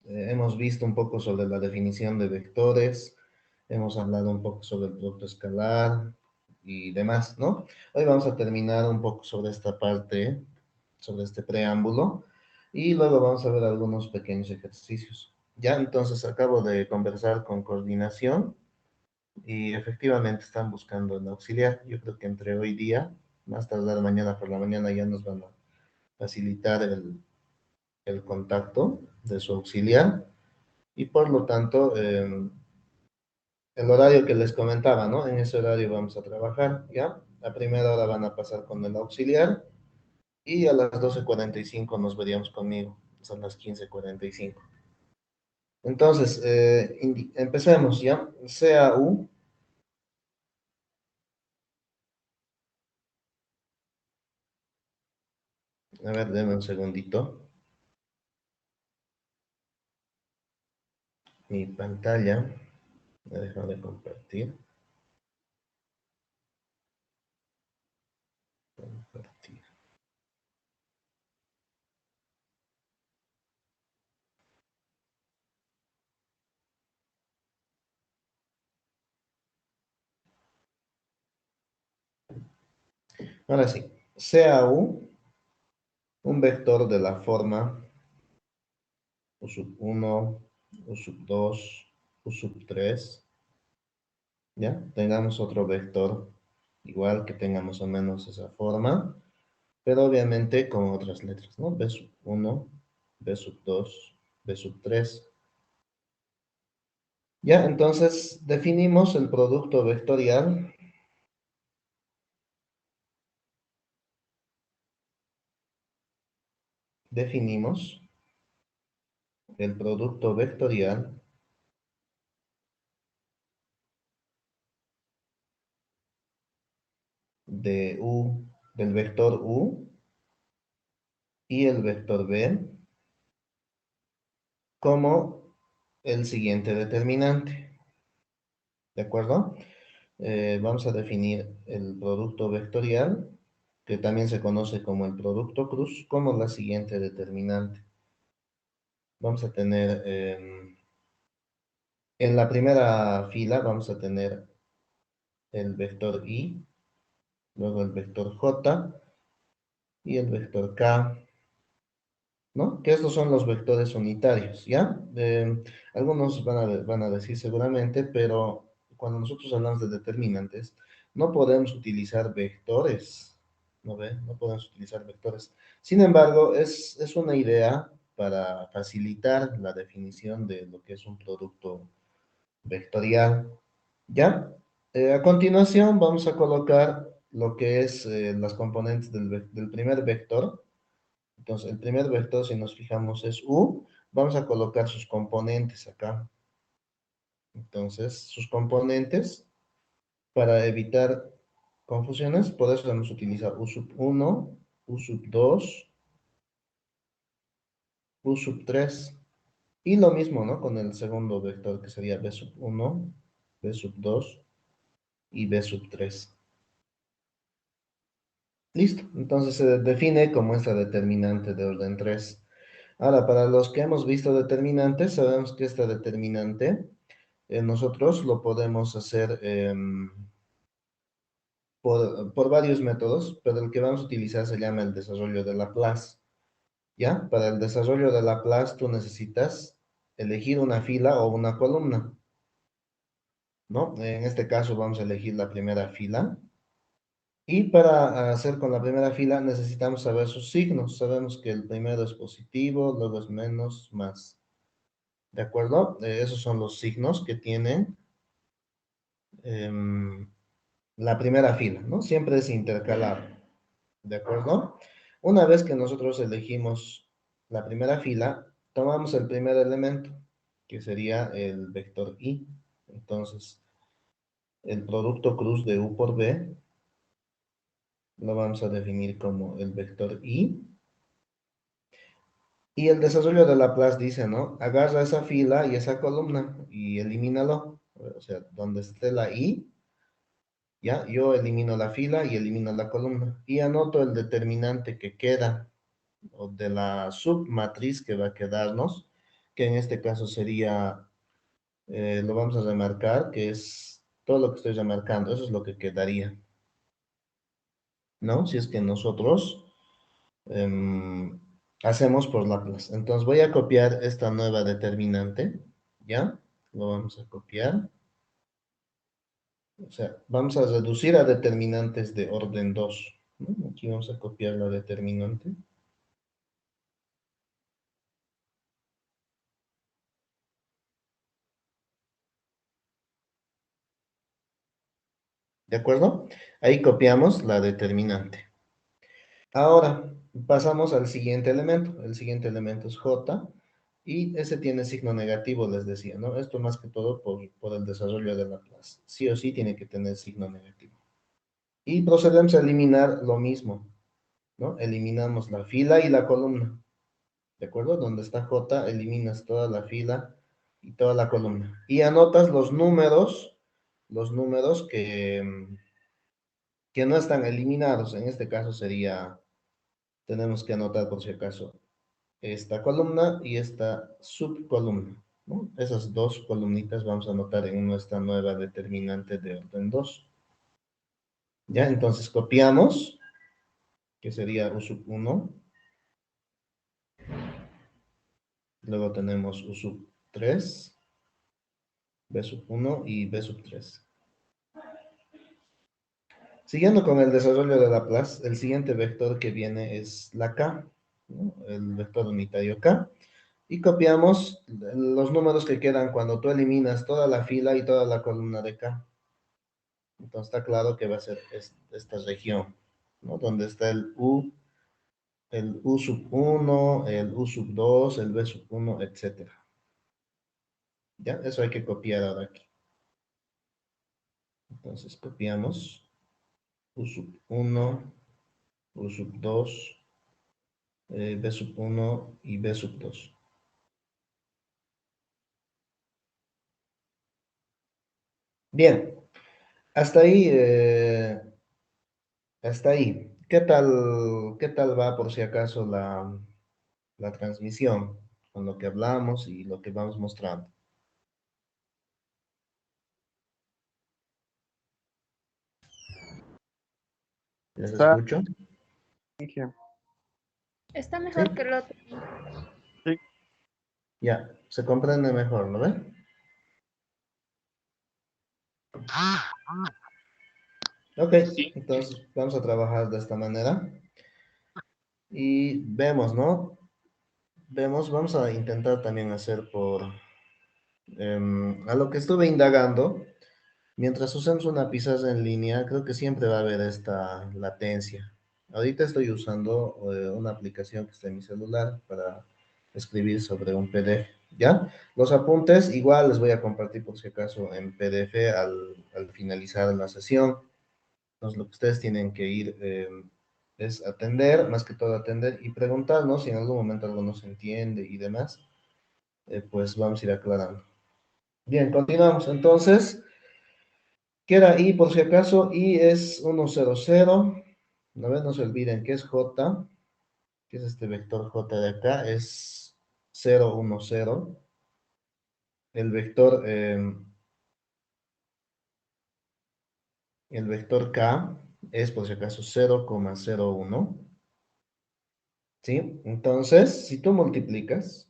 hemos visto un poco sobre la definición de vectores, hemos hablado un poco sobre el producto escalar y demás, ¿no? Hoy vamos a terminar un poco sobre esta parte, sobre este preámbulo, y luego vamos a ver algunos pequeños ejercicios. Ya, entonces acabo de conversar con coordinación y efectivamente están buscando el auxiliar. Yo creo que entre hoy día, más tardar mañana por la mañana, ya nos van a facilitar el contacto de su auxiliar y por lo tanto el horario que les comentaba, ¿no? En ese horario vamos a trabajar, ¿ya? A primera hora van a pasar con el auxiliar y a las 12:45 nos veríamos conmigo, son las 15:45. Entonces, empecemos, ¿ya? CAU, a ver, denme un segundito, mi pantalla, me he dejado de compartir. Compartir. Ahora sí, CAU, un vector de la forma U sub 1, U sub 2, U sub 3, ¿ya? Tengamos otro vector igual que tenga más o menos esa forma, pero obviamente con otras letras, ¿no? B sub 1, B sub 2, B sub 3. Ya, entonces definimos el producto vectorial, definimos el producto vectorial de U, del vector U y el vector B como el siguiente determinante, ¿de acuerdo? Vamos a definir el producto vectorial, que también se conoce como el producto cruz, como la siguiente determinante. Vamos a tener, en la primera fila vamos a tener el vector I, luego el vector J y el vector K, ¿no? Que estos son los vectores unitarios, ¿ya? Algunos van a decir seguramente, pero cuando nosotros hablamos de determinantes, no podemos utilizar vectores, ¿no ve? No podemos utilizar vectores. Sin embargo, es una idea para facilitar la definición de lo que es un producto vectorial, ¿ya? A continuación vamos a colocar lo que es las componentes del primer vector. Entonces, el primer vector, si nos fijamos, es U. Vamos a colocar sus componentes acá. Entonces, sus componentes, para evitar confusiones, por eso vamos a utilizar U sub 1, U sub 2, U sub 3. Y lo mismo, ¿no? Con el segundo vector, que sería B sub 1, B sub 2 y B sub 3. Listo. Entonces se define como esta determinante de orden 3. Ahora, para los que hemos visto determinantes, sabemos que esta determinante nosotros lo podemos hacer por varios métodos, pero el que vamos a utilizar se llama el desarrollo de Laplace. ¿Ya? Para el desarrollo de Laplace tú necesitas elegir una fila o una columna, ¿no? En este caso vamos a elegir la primera fila. Y para hacer con la primera fila necesitamos saber sus signos. Sabemos que el primero es positivo, luego es menos, más. ¿De acuerdo? Esos son los signos que tienen em, la primera fila, ¿no? Siempre es intercalado, ¿de acuerdo? Una vez que nosotros elegimos la primera fila, tomamos el primer elemento, que sería el vector i. Entonces, el producto cruz de u por b lo vamos a definir como el vector i. Y el desarrollo de Laplace dice, ¿no? Agarra esa fila y esa columna y elimínalo. O sea, donde esté la i, ¿ya? Yo elimino la fila y elimino la columna. Y anoto el determinante que queda, o de la submatriz que va a quedarnos, que en este caso sería, lo vamos a remarcar, que es todo lo que estoy remarcando, eso es lo que quedaría, ¿no? Si es que nosotros em, hacemos por Laplace. Entonces voy a copiar esta nueva determinante, ¿ya? Lo vamos a copiar. O sea, vamos a reducir a determinantes de orden 2, ¿no? Aquí vamos a copiar la determinante. ¿De acuerdo? Ahí copiamos la determinante. Ahora pasamos al siguiente elemento. El siguiente elemento es J y ese tiene signo negativo, les decía, ¿no? Esto más que todo por el desarrollo de Laplace. Sí o sí tiene que tener signo negativo. Y procedemos a eliminar lo mismo, ¿no? Eliminamos la fila y la columna. ¿De acuerdo? Donde está J, eliminas toda la fila y toda la columna. Y anotas los números que no están eliminados. En este caso sería, tenemos que anotar por si acaso, esta columna y esta subcolumna, ¿no? Esas dos columnitas vamos a anotar en nuestra nueva determinante de orden 2. Ya, entonces copiamos, que sería U sub 1. Luego tenemos U sub 3, B sub 1 y B sub 3. Siguiendo con el desarrollo de Laplace, el siguiente vector que viene es la k, ¿no? El vector unitario k, y copiamos los números que quedan cuando tú eliminas toda la fila y toda la columna de k. Entonces está claro que va a ser esta región, ¿no? Donde está el U sub 1, el U sub 2, el B sub 1, etcétera. ¿Ya? Eso hay que copiar ahora aquí. Entonces copiamos U sub 1, U sub 2, B sub 1 y B sub 2. Bien, hasta ahí, hasta ahí. Qué tal va por si acaso la transmisión con lo que hablamos y lo que vamos mostrando? ¿Les Está, escucho? Inge. Está Sí, mejor que el otro. Sí, ya, se comprende mejor, ¿no ve? Ok, sí. entonces vamos a trabajar de esta manera y vemos, ¿no? Vemos, vamos a intentar también hacer a lo que estuve indagando. Mientras usamos una pizarra en línea, creo que siempre va a haber esta latencia. Ahorita estoy usando una aplicación que está en mi celular para escribir sobre un PDF, ¿ya? Los apuntes igual les voy a compartir por si acaso en PDF al finalizar la sesión. Entonces lo que ustedes tienen que ir es atender, más que todo atender y preguntar, ¿no? Si en algún momento algo no se entiende y demás, pues vamos a ir aclarando. Bien, continuamos entonces. Queda I por si acaso, I es 1, 0, 0. No se olviden que es J, que es este vector J de acá, es 0, 1, 0. El vector K es por si acaso 0,01. ¿Sí? Entonces, si tú multiplicas,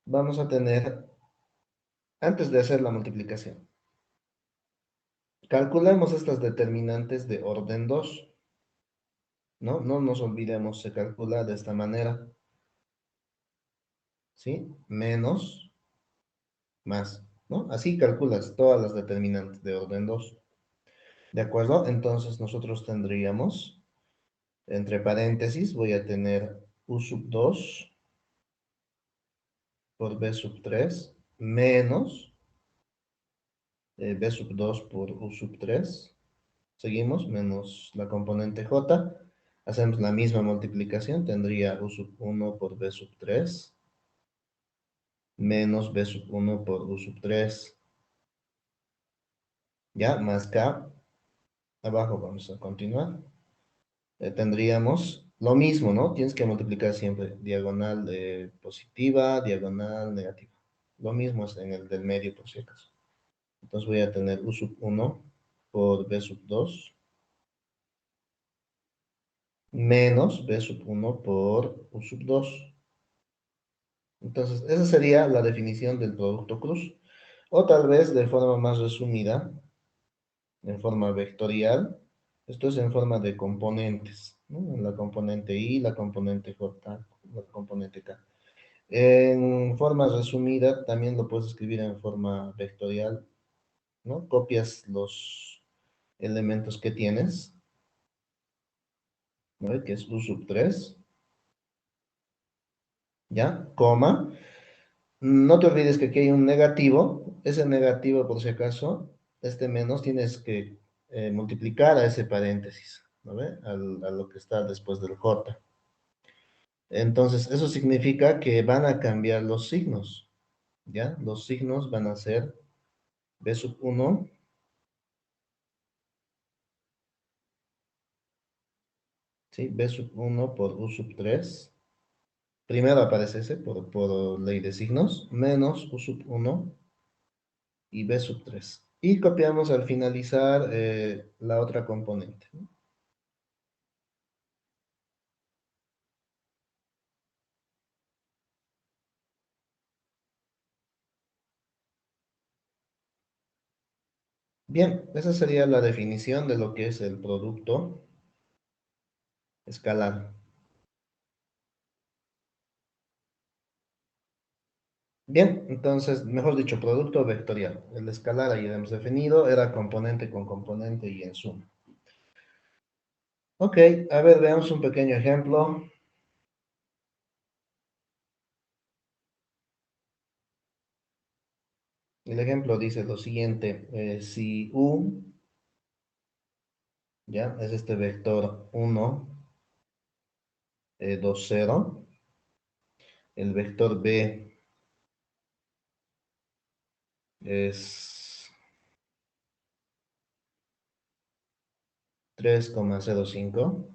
vamos a tener, antes de hacer la multiplicación, calculemos estas determinantes de orden 2, ¿no? No nos olvidemos, se calcula de esta manera, ¿sí? Menos, más, ¿no? Así calculas todas las determinantes de orden 2. ¿De acuerdo? Entonces nosotros tendríamos, entre paréntesis, voy a tener U sub 2 por B sub 3 menos B sub 2 por U sub 3. Seguimos, menos la componente J. Hacemos la misma multiplicación. Tendría U sub 1 por B sub 3 menos B sub 1 por U sub 3. Ya, más K. Abajo vamos a continuar. Tendríamos lo mismo, ¿no? Tienes que multiplicar siempre diagonal positiva, diagonal negativa. Lo mismo es en el del medio, por si acaso. Entonces voy a tener u sub 1 por b sub 2 menos b sub 1 por u sub 2. Entonces, esa sería la definición del producto cruz. O tal vez de forma más resumida, en forma vectorial, esto es en forma de componentes, ¿no? La componente I, la componente J, la componente K. En forma resumida, también lo puedes escribir en forma vectorial, ¿no? Copias los elementos que tienes, ¿no? Que es U sub 3, ¿ya? Coma. No te olvides que aquí hay un negativo. Ese negativo, por si acaso, este menos, tienes que multiplicar a ese paréntesis, ¿no ve? A lo que está después del J. Entonces, eso significa que van a cambiar los signos, ¿ya? Los signos van a ser B sub 1, ¿sí? B sub 1 por U sub 3. Primero aparece ese por ley de signos, menos U sub 1 y B sub 3. Y copiamos al finalizar la otra componente, ¿no? Bien, esa sería la definición de lo que es el producto escalar. Bien, entonces, mejor dicho, producto vectorial. El escalar, ahí hemos definido, era componente con componente y en suma. Ok, a ver, veamos un pequeño ejemplo. El ejemplo dice lo siguiente, si U, ya, es este vector 1, 2, 0, el vector B es 3,05.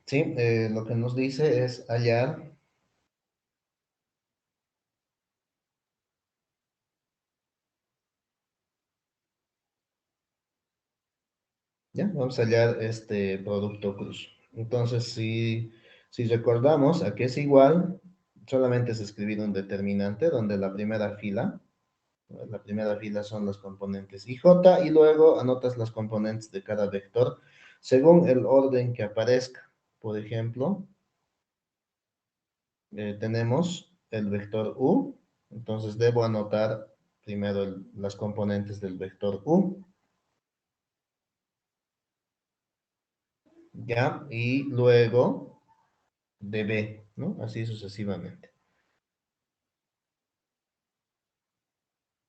Sí, lo que nos dice es hallar, ya, vamos a hallar este producto cruz. Entonces, si recordamos a qué es igual, solamente es escribir un determinante donde la primera fila, ¿no? La primera fila son los componentes IJ y luego anotas las componentes de cada vector según el orden que aparezca. Por ejemplo, tenemos el vector U, entonces debo anotar primero las componentes del vector U, ¿ya? Y luego de B, ¿no? Así sucesivamente.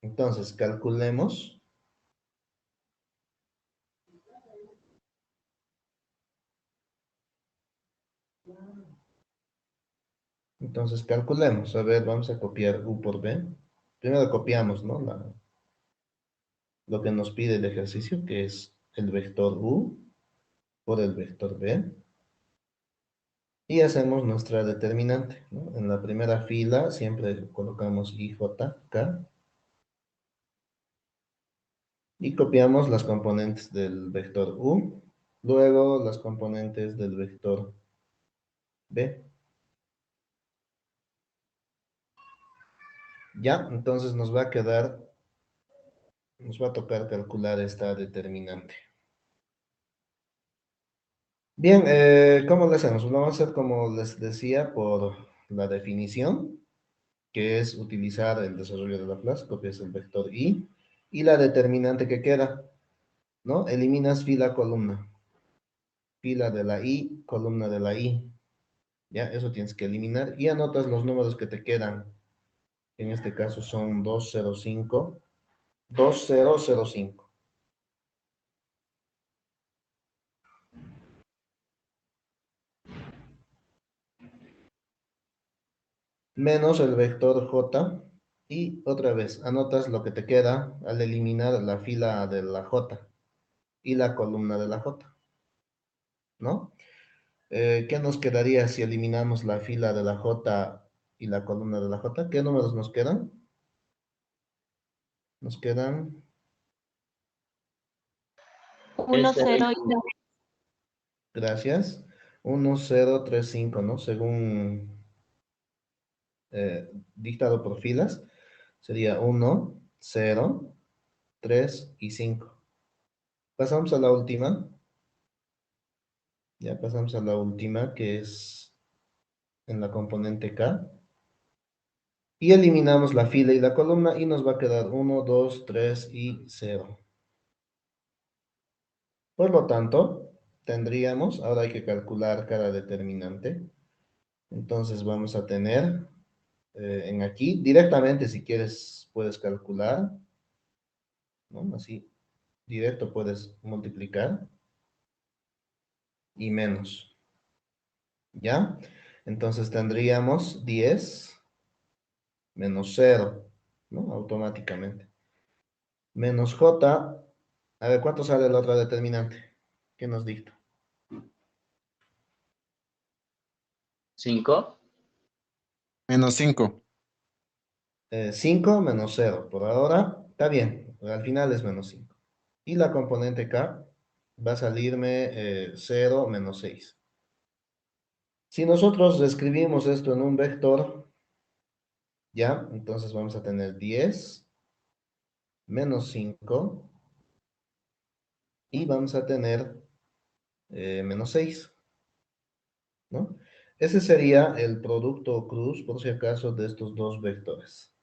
Entonces, calculemos. Entonces, calculemos. A ver, vamos a copiar U por B. Primero copiamos, ¿no? Lo que nos pide el ejercicio, que es el vector U por el vector B. Y hacemos nuestra determinante, ¿no? En la primera fila siempre colocamos IJK y copiamos las componentes del vector U, luego las componentes del vector B. Ya, entonces nos va a tocar calcular esta determinante. Bien, ¿cómo lo hacemos? Lo vamos a hacer como les decía por la definición, que es utilizar el desarrollo de Laplace, copias el vector I, y la determinante que queda, ¿no? Eliminas fila, columna. Fila de la I, columna de la I. Ya, eso tienes que eliminar y anotas los números que te quedan. En este caso son 205, 2005. Menos el vector J. Y otra vez, anotas lo que te queda al eliminar la fila de la J y la columna de la J, ¿no? ¿Qué nos quedaría si eliminamos la fila de la J y la columna de la J? ¿Qué números nos quedan? Nos quedan 1, 0 y 3. Gracias. 1035, ¿no? Según dictado por filas, sería 1, 0, 3 y 5. Pasamos a la última. Ya pasamos a la última, que es en la componente K. Y eliminamos la fila y la columna y nos va a quedar 1, 2, 3 y 0. Por lo tanto, tendríamos, ahora hay que calcular cada determinante. Entonces vamos a tener en aquí, directamente si quieres puedes calcular, ¿no? Así, directo puedes multiplicar y menos, ¿ya? Entonces tendríamos 10 menos 0, ¿no? Automáticamente. Menos j, a ver, ¿cuánto sale la otra determinante? ¿Qué nos dicta? 5. Menos 5. 5 menos 0, por ahora está bien, al final es menos 5. Y la componente k va a salirme 0 menos 6. Si nosotros escribimos esto en un vector, ¿ya? Entonces vamos a tener 10 menos 5 y vamos a tener menos 6, ¿no? Ese sería el producto cruz, por si acaso, de estos dos vectores.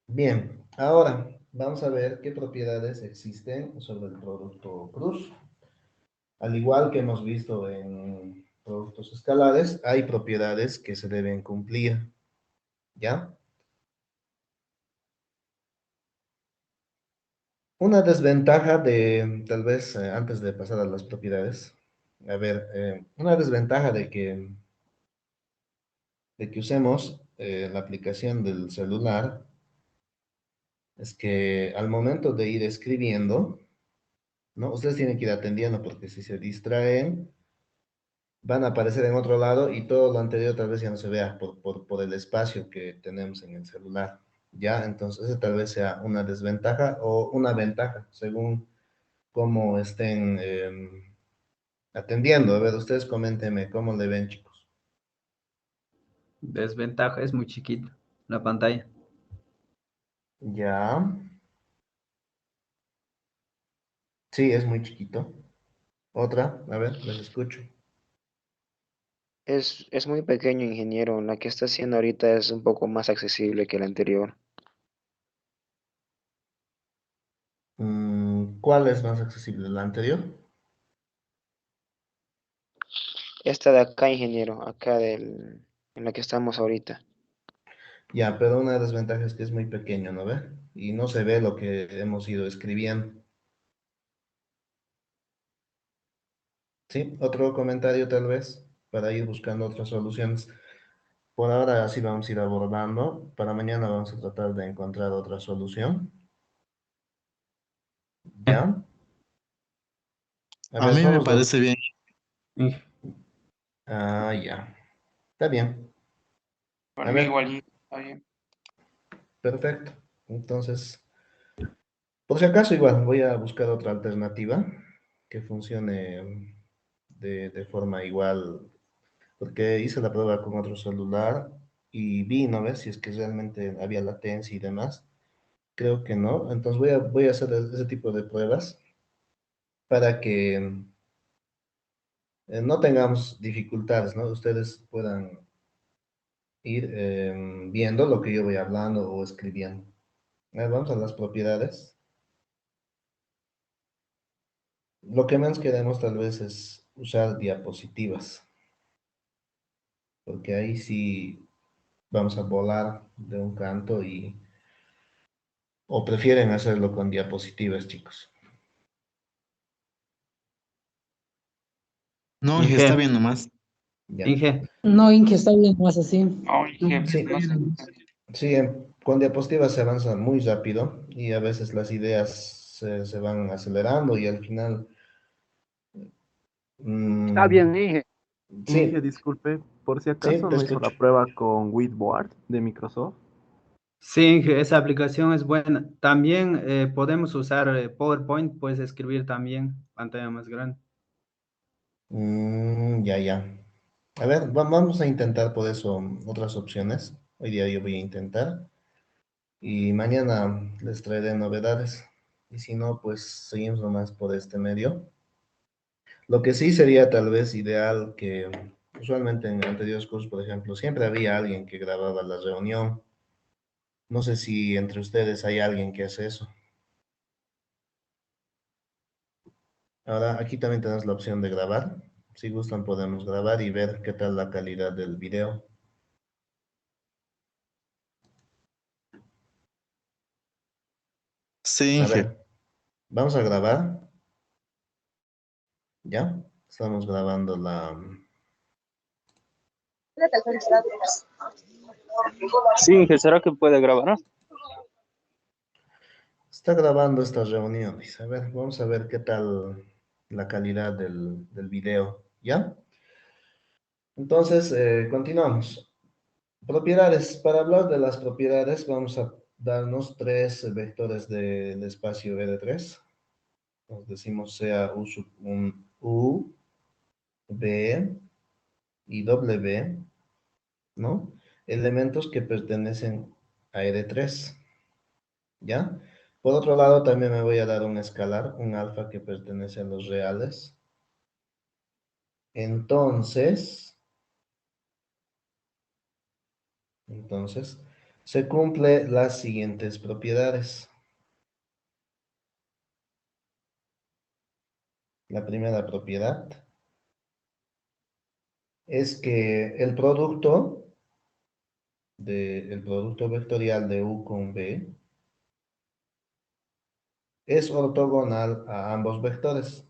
Bien, ahora vamos a ver qué propiedades existen sobre el producto cruz. Al igual que hemos visto en productos escalares, hay propiedades que se deben cumplir, ¿ya? Una desventaja de, tal vez antes de pasar a las propiedades, a ver, una desventaja de que usemos la aplicación del celular es que al momento de ir escribiendo, ¿no? Ustedes tienen que ir atendiendo porque si se distraen, van a aparecer en otro lado y todo lo anterior tal vez ya no se vea por el espacio que tenemos en el celular. ¿Ya? Entonces, esa tal vez sea una desventaja o una ventaja, según cómo estén atendiendo. A ver, ustedes coméntenme cómo le ven, chicos. Desventaja es muy chiquita la pantalla. Ya. Sí, es muy chiquito. Otra, a ver, les escucho. Es muy pequeño, ingeniero. La que está haciendo ahorita es un poco más accesible que la anterior. ¿Cuál es más accesible? ¿La anterior? Esta de acá, ingeniero, en la que estamos ahorita. Ya, pero una desventaja es que es muy pequeño, ¿no ve? Y no se ve lo que hemos ido escribiendo. ¿Sí? Otro comentario tal vez para ir buscando otras soluciones. Por ahora así vamos a ir abordando. Para mañana vamos a tratar de encontrar otra solución. ¿Ya? A A ver, mí me somos dos. parece bien. Ah, ya. Está bien. Por A mí ver, igual está bien. perfecto. Entonces, por si acaso igual, voy a buscar otra alternativa que funcione de forma igual, porque hice la prueba con otro celular y vi, ¿no ves? Si es que realmente había latencia y demás. Creo que no. Entonces voy a hacer ese tipo de pruebas para que no tengamos dificultades, ¿no? Ustedes puedan ir viendo lo que yo voy hablando o escribiendo. A ver, vamos a las propiedades. Lo que menos queremos tal vez es usar diapositivas, porque ahí sí vamos a volar de un canto o prefieren hacerlo con diapositivas, chicos. No, Inge, está bien nomás. Ya. Inge. No, Inge, está bien más así. No, Inge, Sí, no sé. sí, con diapositivas se avanza muy rápido y a veces las ideas se van acelerando y al final, Está mm, bien, Inge. Inge, sí, disculpe, por si sí, acaso te no hizo escucho. la prueba con Whiteboard de Microsoft. Sí, Inge, esa aplicación es buena. También podemos usar PowerPoint, puedes escribir también, pantalla más grande. Ya, ya. A ver, vamos a intentar por eso otras opciones. Hoy día yo voy a intentar y mañana les traeré novedades. Y si no, pues seguimos nomás por este medio. Lo que sí sería tal vez ideal que usualmente en anteriores cursos, por ejemplo, siempre había alguien que grababa la reunión. No sé si entre ustedes hay alguien que hace eso. Ahora, aquí también tenemos la opción de grabar. Si gustan, podemos grabar y ver qué tal la calidad del video. Sí, A Inge. ver, vamos a grabar. ¿Ya? Estamos grabando Sí, Inge, ¿será que puede grabar? Está grabando esta reunión. Dice, a ver, vamos a ver qué tal la calidad del video. ¿Ya? Entonces, continuamos. Propiedades. Para hablar de las propiedades, vamos a darnos tres vectores del espacio V3. Nos decimos sea un U, B y W, ¿no? Elementos que pertenecen a R3, ¿ya? Por otro lado, también me voy a dar un escalar, un alfa que pertenece a los reales. Entonces, se cumple las siguientes propiedades. La primera propiedad es que el producto vectorial de U con B es ortogonal a ambos vectores.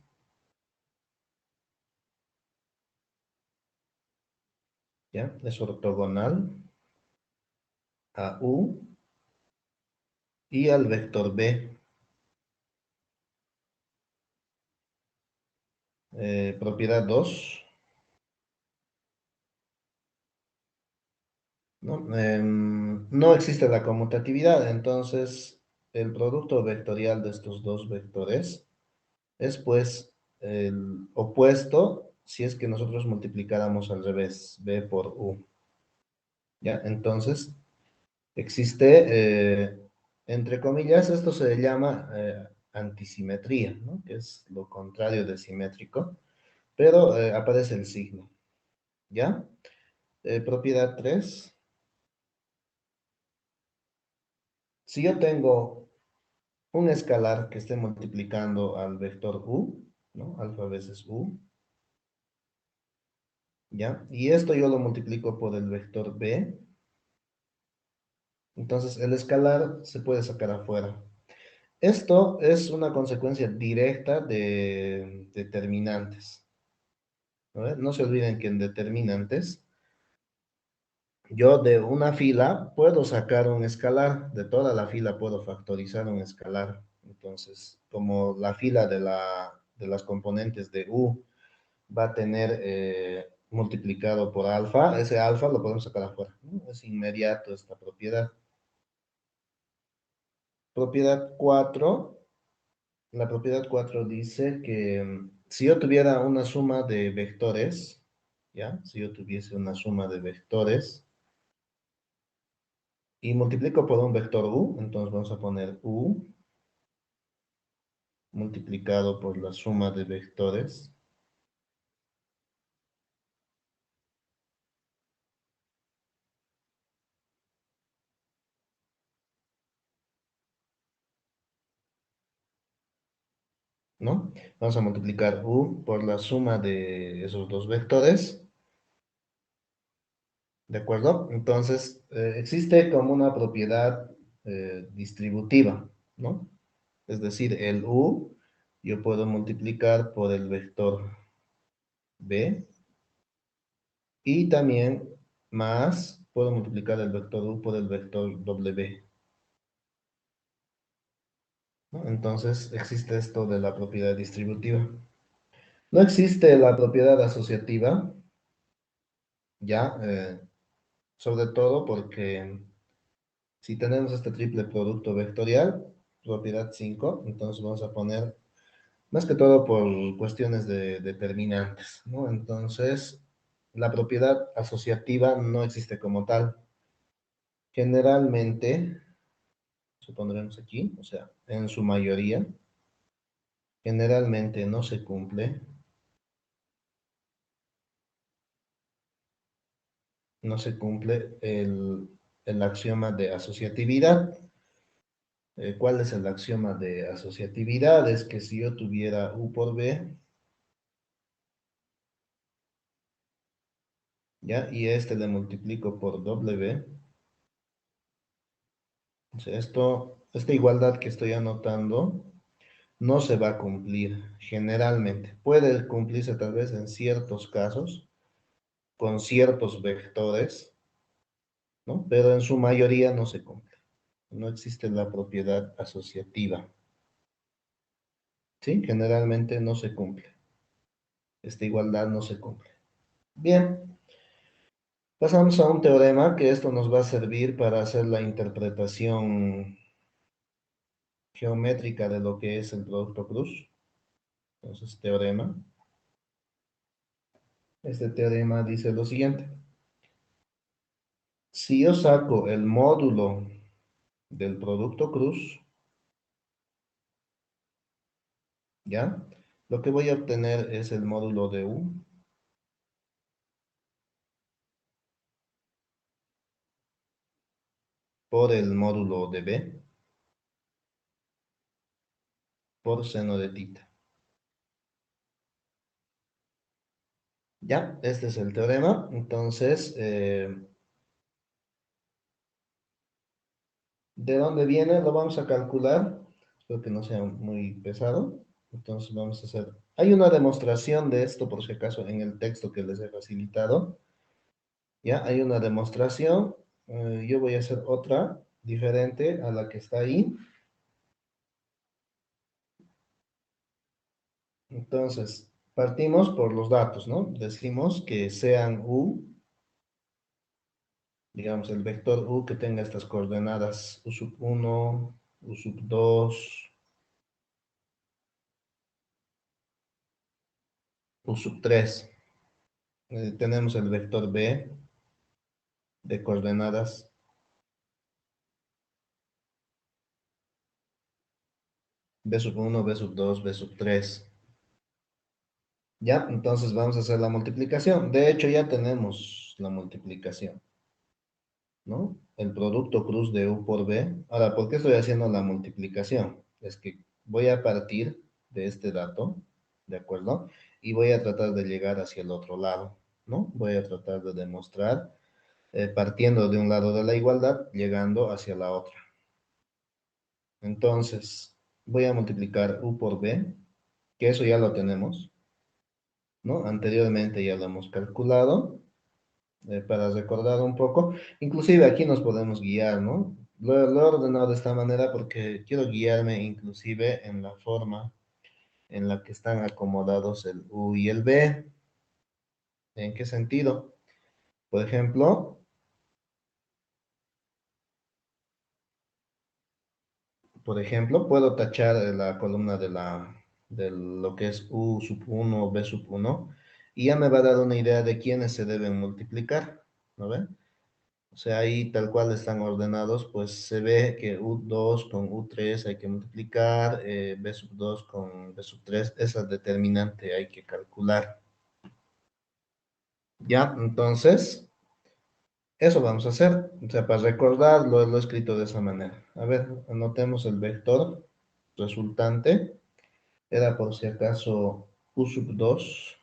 ¿Ya? Es ortogonal a U y al vector B. Propiedad 2. ¿No? No existe la conmutatividad, entonces el producto vectorial de estos dos vectores es pues el opuesto si es que nosotros multiplicáramos al revés, B por U. ¿Ya? Entonces, existe, entre comillas, esto se llama antisimetría, ¿no? Que es lo contrario de simétrico, pero aparece el signo. ¿Ya? Propiedad 3. Si yo tengo un escalar que esté multiplicando al vector U, ¿no? Alfa veces U, ¿ya? Y esto yo lo multiplico por el vector B, entonces el escalar se puede sacar afuera. Esto es una consecuencia directa de determinantes. ¿No? No se olviden que en determinantes, yo de una fila puedo sacar un escalar, de toda la fila puedo factorizar un escalar. Entonces, como la fila de las componentes de U va a tener multiplicado por alfa, ese alfa lo podemos sacar afuera, ¿no? Es inmediato esta propiedad. Propiedad 4. La propiedad 4 dice que si yo tuviera una suma de vectores, ¿ya? Si yo tuviese una suma de vectores y multiplico por un vector u, entonces vamos a poner u multiplicado por la suma de vectores, ¿no? Vamos a multiplicar u por la suma de esos dos vectores, ¿de acuerdo? Entonces, existe como una propiedad distributiva, ¿no? Es decir, el u yo puedo multiplicar por el vector B. Y también más, puedo multiplicar el vector U por el vector W. ¿No? Entonces existe esto de la propiedad distributiva. No existe la propiedad asociativa, ya, sobre todo porque si tenemos este triple producto vectorial, propiedad 5, entonces vamos a poner, más que todo por cuestiones de determinantes, ¿no? Entonces, la propiedad asociativa no existe como tal. Generalmente, supondremos aquí, o sea, en su mayoría, generalmente no se cumple, el axioma de asociatividad. ¿Cuál es el axioma de asociatividad? Es que si yo tuviera U por B, ¿ya? Y este le multiplico por W, o sea, esta igualdad que estoy anotando no se va a cumplir generalmente. Puede cumplirse tal vez en ciertos casos, con ciertos vectores, ¿no? Pero en su mayoría no se cumple. No existe la propiedad asociativa. ¿Sí? Generalmente no se cumple. Esta igualdad no se cumple. Bien. Pasamos a un teorema que esto nos va a servir para hacer la interpretación geométrica de lo que es el producto cruz. Entonces, teorema. Este teorema dice lo siguiente. Si yo saco el módulo del producto cruz, ¿ya? Lo que voy a obtener es el módulo de U por el módulo de B por seno de tita. ¿Ya? Este es el teorema. Entonces, ¿de dónde viene? Lo vamos a calcular. Espero que no sea muy pesado. Entonces vamos a hacer... Hay una demostración de esto, por si acaso, en el texto que les he facilitado. ¿Ya? Hay una demostración. Yo voy a hacer otra diferente a la que está ahí. Entonces, partimos por los datos, ¿no? Decimos que sean U, digamos, el vector U que tenga estas coordenadas U sub 1, U sub 2, U sub 3. Tenemos el vector B de coordenadas B sub 1, B sub 2, B sub 3. ¿Ya? Entonces vamos a hacer la multiplicación. De hecho, ya tenemos la multiplicación, ¿no? El producto cruz de U por B. Ahora, ¿por qué estoy haciendo la multiplicación? Es que voy a partir de este dato, ¿de acuerdo? Y voy a tratar de llegar hacia el otro lado, ¿no? Voy a tratar de demostrar, partiendo de un lado de la igualdad, llegando hacia la otra. Entonces, voy a multiplicar U por B, que eso ya lo tenemos, ¿no? Anteriormente ya lo hemos calculado. Para recordar un poco. Inclusive aquí nos podemos guiar, ¿no? Lo he ordenado de esta manera porque quiero guiarme inclusive en la forma en la que están acomodados el U y el B. ¿En qué sentido? Por ejemplo, puedo tachar la columna de lo que es U sub 1, B sub 1, y ya me va a dar una idea de quiénes se deben multiplicar, ¿no ven? O sea, ahí tal cual están ordenados, pues se ve que U2 con U3 hay que multiplicar, B sub 2 con B sub 3, esa determinante hay que calcular. Ya, entonces, eso vamos a hacer. O sea, para recordar, lo he escrito de esa manera. A ver, anotemos el vector resultante. Era por si acaso U sub 2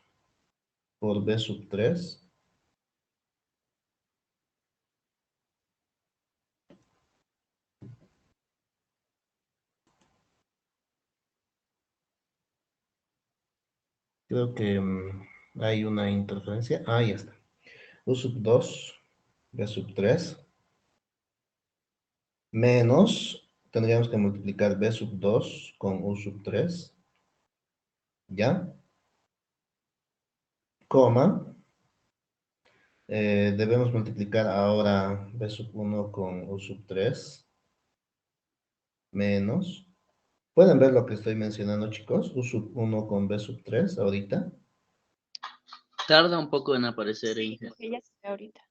por B sub 3. Creo que Hay una interferencia. Ah, ya está. U sub 2, B sub 3, menos, tendríamos que multiplicar B sub 2 con U sub 3, ¿ya? Coma, debemos multiplicar ahora B sub 1 con U sub 3, menos. ¿Pueden ver lo que estoy mencionando, chicos? U sub 1 con B sub 3 ahorita. Tarda un poco en aparecer, Sí, Inge. que ya se ve ahorita.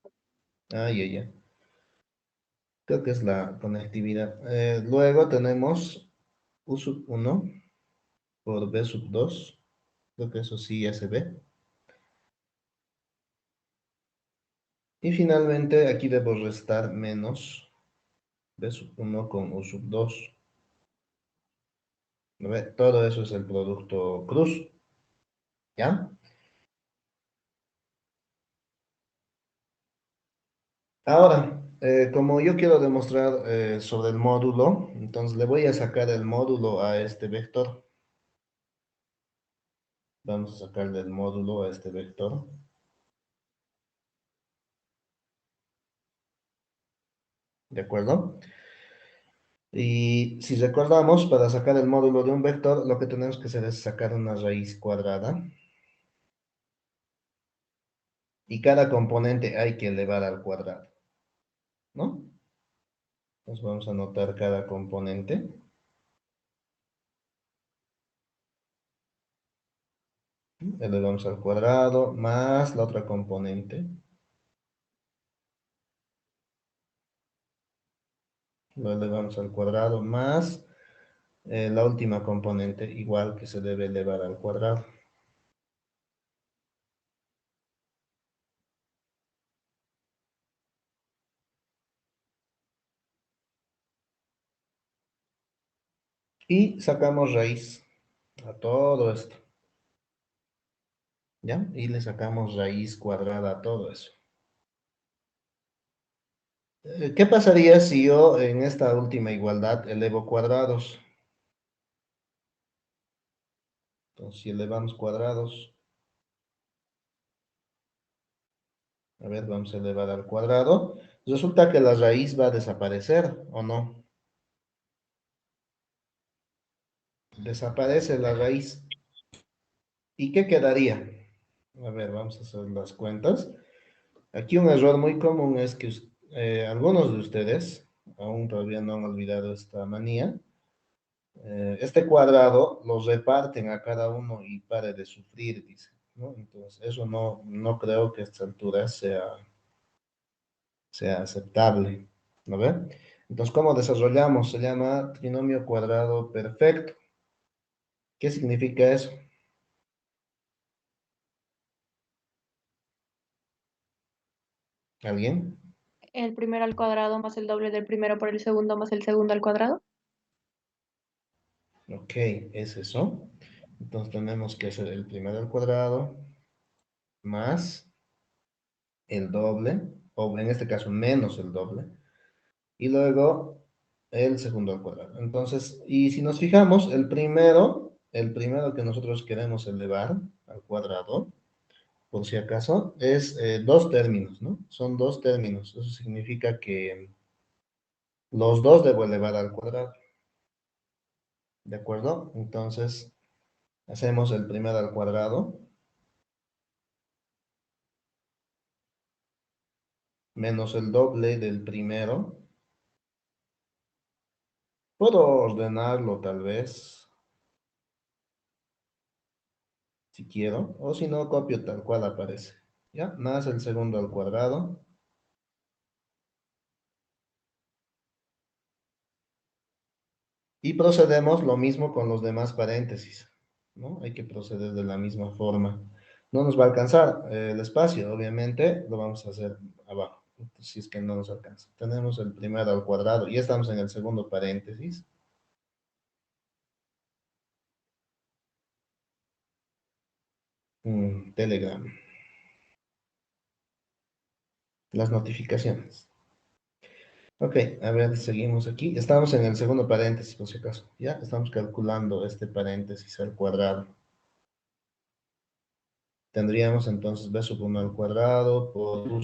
Ah, ya. Creo que es la conectividad. Luego tenemos U sub 1 por B sub 2. Creo que eso sí ya se ve. Y finalmente aquí debo restar menos B sub 1 con U sub 2. ¿No ve? Todo eso es el producto cruz. ¿Ya? Ahora, como yo quiero demostrar sobre el módulo, entonces le voy a sacar el módulo a este vector. Vamos a sacarle el módulo a este vector. ¿De acuerdo? Y si recordamos, para sacar el módulo de un vector, lo que tenemos que hacer es sacar una raíz cuadrada. Y cada componente hay que elevar al cuadrado. ¿No? Entonces vamos a anotar cada componente. Elevamos al cuadrado más la otra componente. Lo elevamos al cuadrado más la última componente, igual que se debe elevar al cuadrado. Y sacamos raíz a todo esto. ¿Ya? Y le sacamos raíz cuadrada a todo eso. ¿Qué pasaría si yo en esta última igualdad elevo cuadrados? Entonces, si elevamos cuadrados, a ver, vamos a elevar al cuadrado. Resulta que la raíz va a desaparecer, ¿o no? Desaparece la raíz. ¿Y qué quedaría? A ver, vamos a hacer las cuentas. Aquí un error muy común es que algunos de ustedes aún todavía no han olvidado esta manía. Este cuadrado los reparten a cada uno y pare de sufrir, dice, ¿no? Entonces, eso no creo que a esta altura sea aceptable, ¿no ve? Entonces, ¿cómo desarrollamos? Se llama trinomio cuadrado perfecto. ¿Qué significa eso? ¿Alguien? El primero al cuadrado más el doble del primero por el segundo más el segundo al cuadrado. Ok, es eso. Entonces tenemos que hacer el primero al cuadrado más el doble, o en este caso menos el doble, y luego el segundo al cuadrado. Entonces, y si nos fijamos, el primero que nosotros queremos elevar al cuadrado, por si acaso, es dos términos, ¿no? Son dos términos. Eso significa que los dos debo elevar al cuadrado. ¿De acuerdo? Entonces, hacemos el primero al cuadrado menos el doble del primero. Puedo ordenarlo tal vez, si quiero, o si no, copio tal cual aparece. ¿Ya? Más el segundo al cuadrado. Y procedemos lo mismo con los demás paréntesis, ¿no? Hay que proceder de la misma forma. No nos va a alcanzar el espacio, obviamente, lo vamos a hacer abajo, si es que no nos alcanza. Tenemos el primero al cuadrado, y estamos en el segundo paréntesis. Telegram. Las notificaciones. Ok, a ver, seguimos aquí. Estamos en el segundo paréntesis, por si acaso. Ya estamos calculando este paréntesis al cuadrado. Tendríamos entonces b sub 1 al cuadrado por u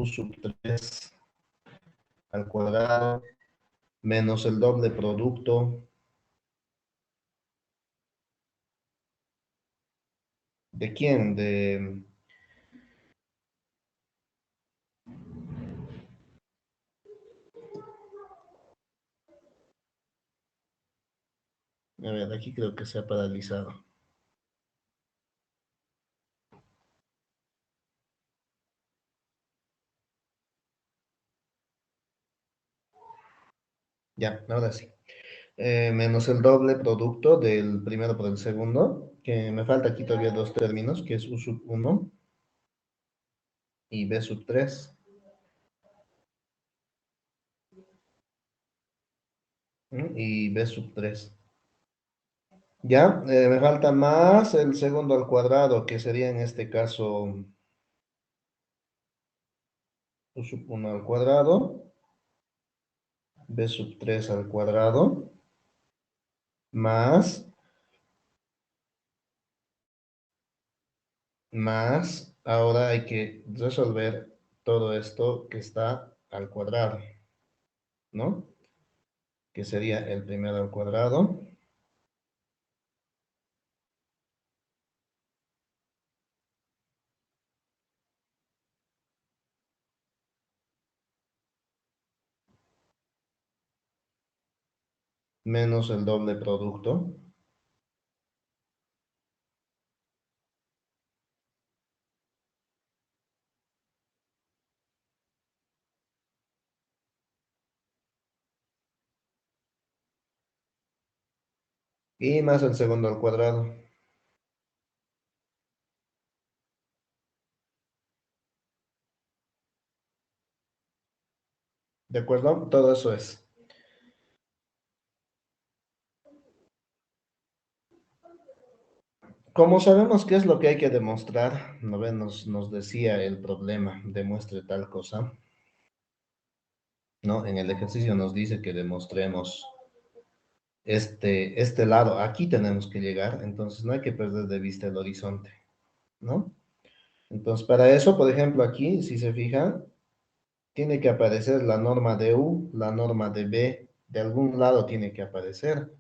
sub 3 al cuadrado menos el doble producto ¿de quién? A ver, aquí creo que se ha paralizado. Ya, ahora sí. Menos el doble producto del primero por el segundo, que me falta aquí todavía dos términos, que es u sub 1 y b sub 3. Y b sub 3. Ya, me falta más el segundo al cuadrado, que sería en este caso u sub 1 al cuadrado, b sub 3 al cuadrado, más, ahora hay que resolver todo esto que está al cuadrado, ¿no? Que sería el primero al cuadrado, menos el doble producto, y más el segundo al cuadrado. ¿De acuerdo? Todo eso es. Como sabemos qué es lo que hay que demostrar, ¿no ven? Nos decía el problema, demuestre tal cosa, ¿no? En el ejercicio nos dice que demostremos este lado. Aquí tenemos que llegar, entonces no hay que perder de vista el horizonte, ¿no? Entonces, para eso, por ejemplo, aquí, si se fijan, tiene que aparecer la norma de U, la norma de B, de algún lado tiene que aparecer.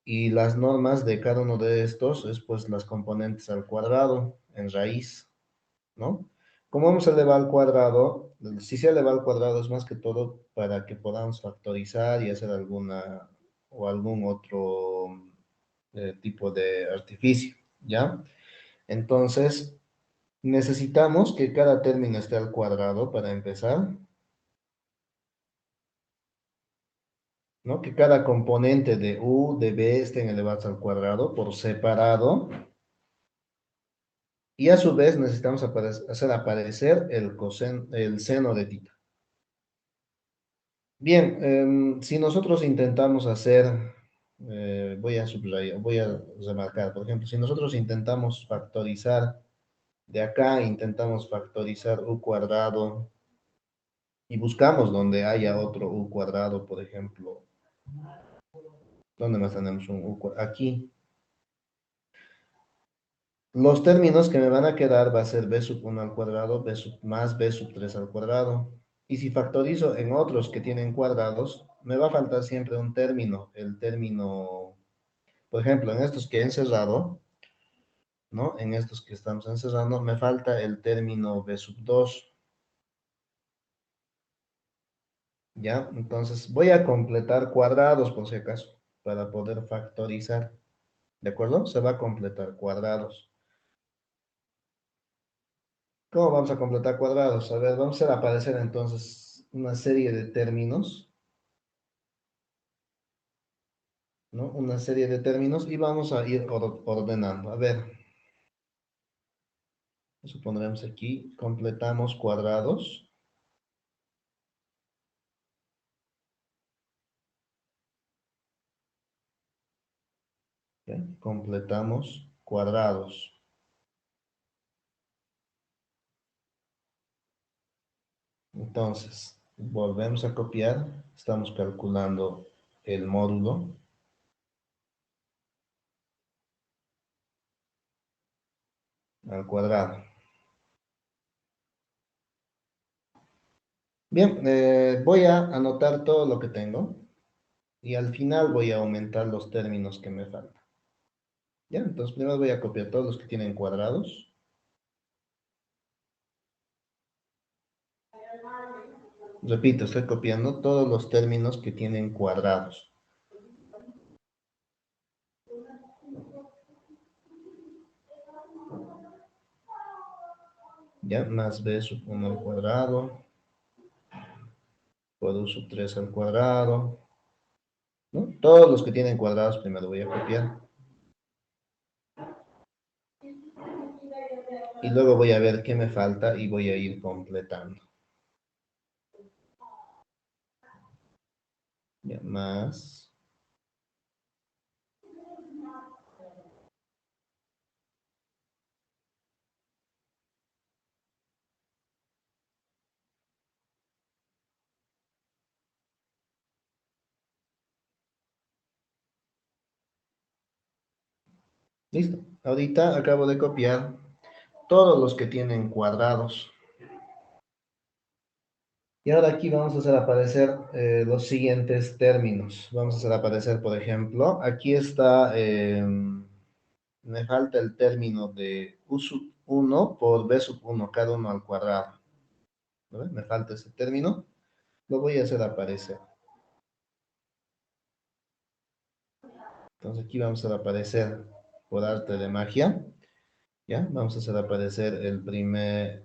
Y las normas de cada uno de estos es pues las componentes al cuadrado en raíz, ¿no? Como vamos a elevar al cuadrado, si se eleva al cuadrado es más que todo para que podamos factorizar y hacer alguna o algún otro tipo de artificio, ¿ya? Entonces, necesitamos que cada término esté al cuadrado para empezar, ¿no? Que cada componente de U, de B estén elevados al cuadrado por separado. Y a su vez necesitamos hacer aparecer el seno de tita. Bien, si nosotros intentamos hacer, voy a subrayar, voy a remarcar, por ejemplo, si nosotros intentamos factorizar de acá, intentamos factorizar u cuadrado y buscamos donde haya otro u cuadrado, por ejemplo, ¿dónde más tenemos un u cuadrado? Aquí. Los términos que me van a quedar va a ser b sub 1 al cuadrado, b sub más b sub 3 al cuadrado. Y si factorizo en otros que tienen cuadrados, me va a faltar siempre un término. El término, por ejemplo, en estos que he encerrado, ¿no? En estos que estamos encerrando, me falta el término b sub 2. ¿Ya? Entonces voy a completar cuadrados por si acaso, para poder factorizar. ¿De acuerdo? Se va a completar cuadrados. ¿Cómo vamos a completar cuadrados? A ver, vamos a hacer aparecer entonces una serie de términos, ¿no? Una serie de términos y vamos a ir ordenando. A ver, supondremos aquí, completamos cuadrados. ¿Ya? Completamos cuadrados. Entonces, volvemos a copiar. Estamos calculando el módulo. al cuadrado. Bien, voy a anotar todo lo que tengo y al final voy a aumentar los términos que me faltan. Ya, entonces primero voy a copiar todos los que tienen cuadrados. Repito, estoy copiando todos los términos que tienen cuadrados. Ya, más b sub 1 al cuadrado, por u sub 3 al cuadrado, ¿no? Todos los que tienen cuadrados primero voy a copiar. Y luego voy a ver qué me falta y voy a ir completando. Ya, más. Listo. Ahorita acabo de copiar todos los que tienen cuadrados. Y ahora aquí vamos a hacer aparecer los siguientes términos. Vamos a hacer aparecer, por ejemplo, aquí está, me falta el término de u sub 1 por b sub 1, cada uno al cuadrado. ¿No ven? Me falta ese término. Lo voy a hacer aparecer. Entonces aquí vamos a hacer aparecer por arte de magia. ¿Ya? Vamos a hacer aparecer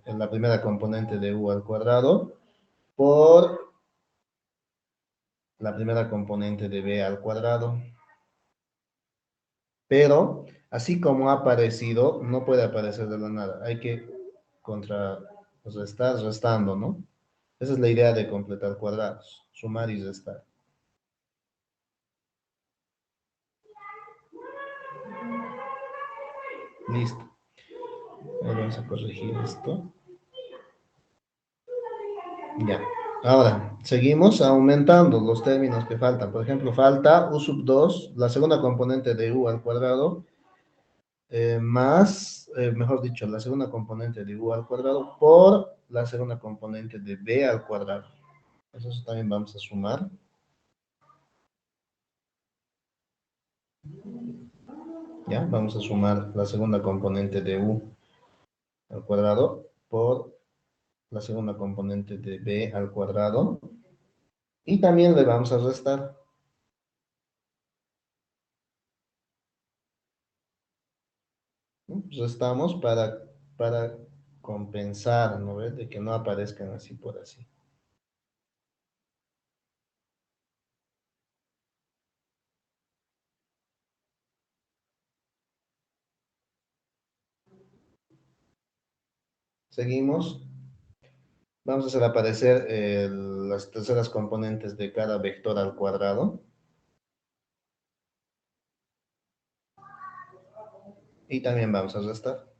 la primera componente de u al cuadrado por la primera componente de b al cuadrado. Pero, así como ha aparecido, no puede aparecer de la nada. Hay que restar restando, ¿no? Esa es la idea de completar cuadrados. Sumar y restar. Listo. Ahora vamos a corregir esto. Ya. Ahora, seguimos aumentando los términos que faltan. Por ejemplo, falta u sub 2, la segunda componente de u al cuadrado, mejor dicho, la segunda componente de u al cuadrado por la segunda componente de b al cuadrado. Eso también vamos a sumar. Ya, vamos a sumar la segunda componente de u al cuadrado por la segunda componente de b al cuadrado. Y también le vamos a restar. ¿No? Restamos para compensar, ¿no ves? De que no aparezcan así por así. Seguimos. Vamos a hacer aparecer las terceras componentes de cada vector al cuadrado. Y también vamos a restar.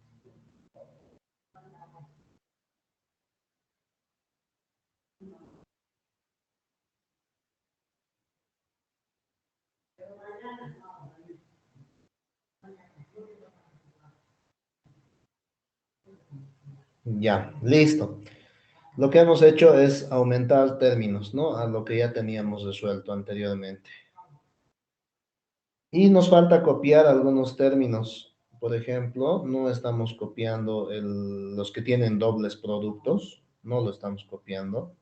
Ya, listo. Lo que hemos hecho es aumentar términos, ¿no? A lo que ya teníamos resuelto anteriormente. Y nos falta copiar algunos términos. Por ejemplo, no estamos copiando los que tienen dobles productos. No lo estamos copiando.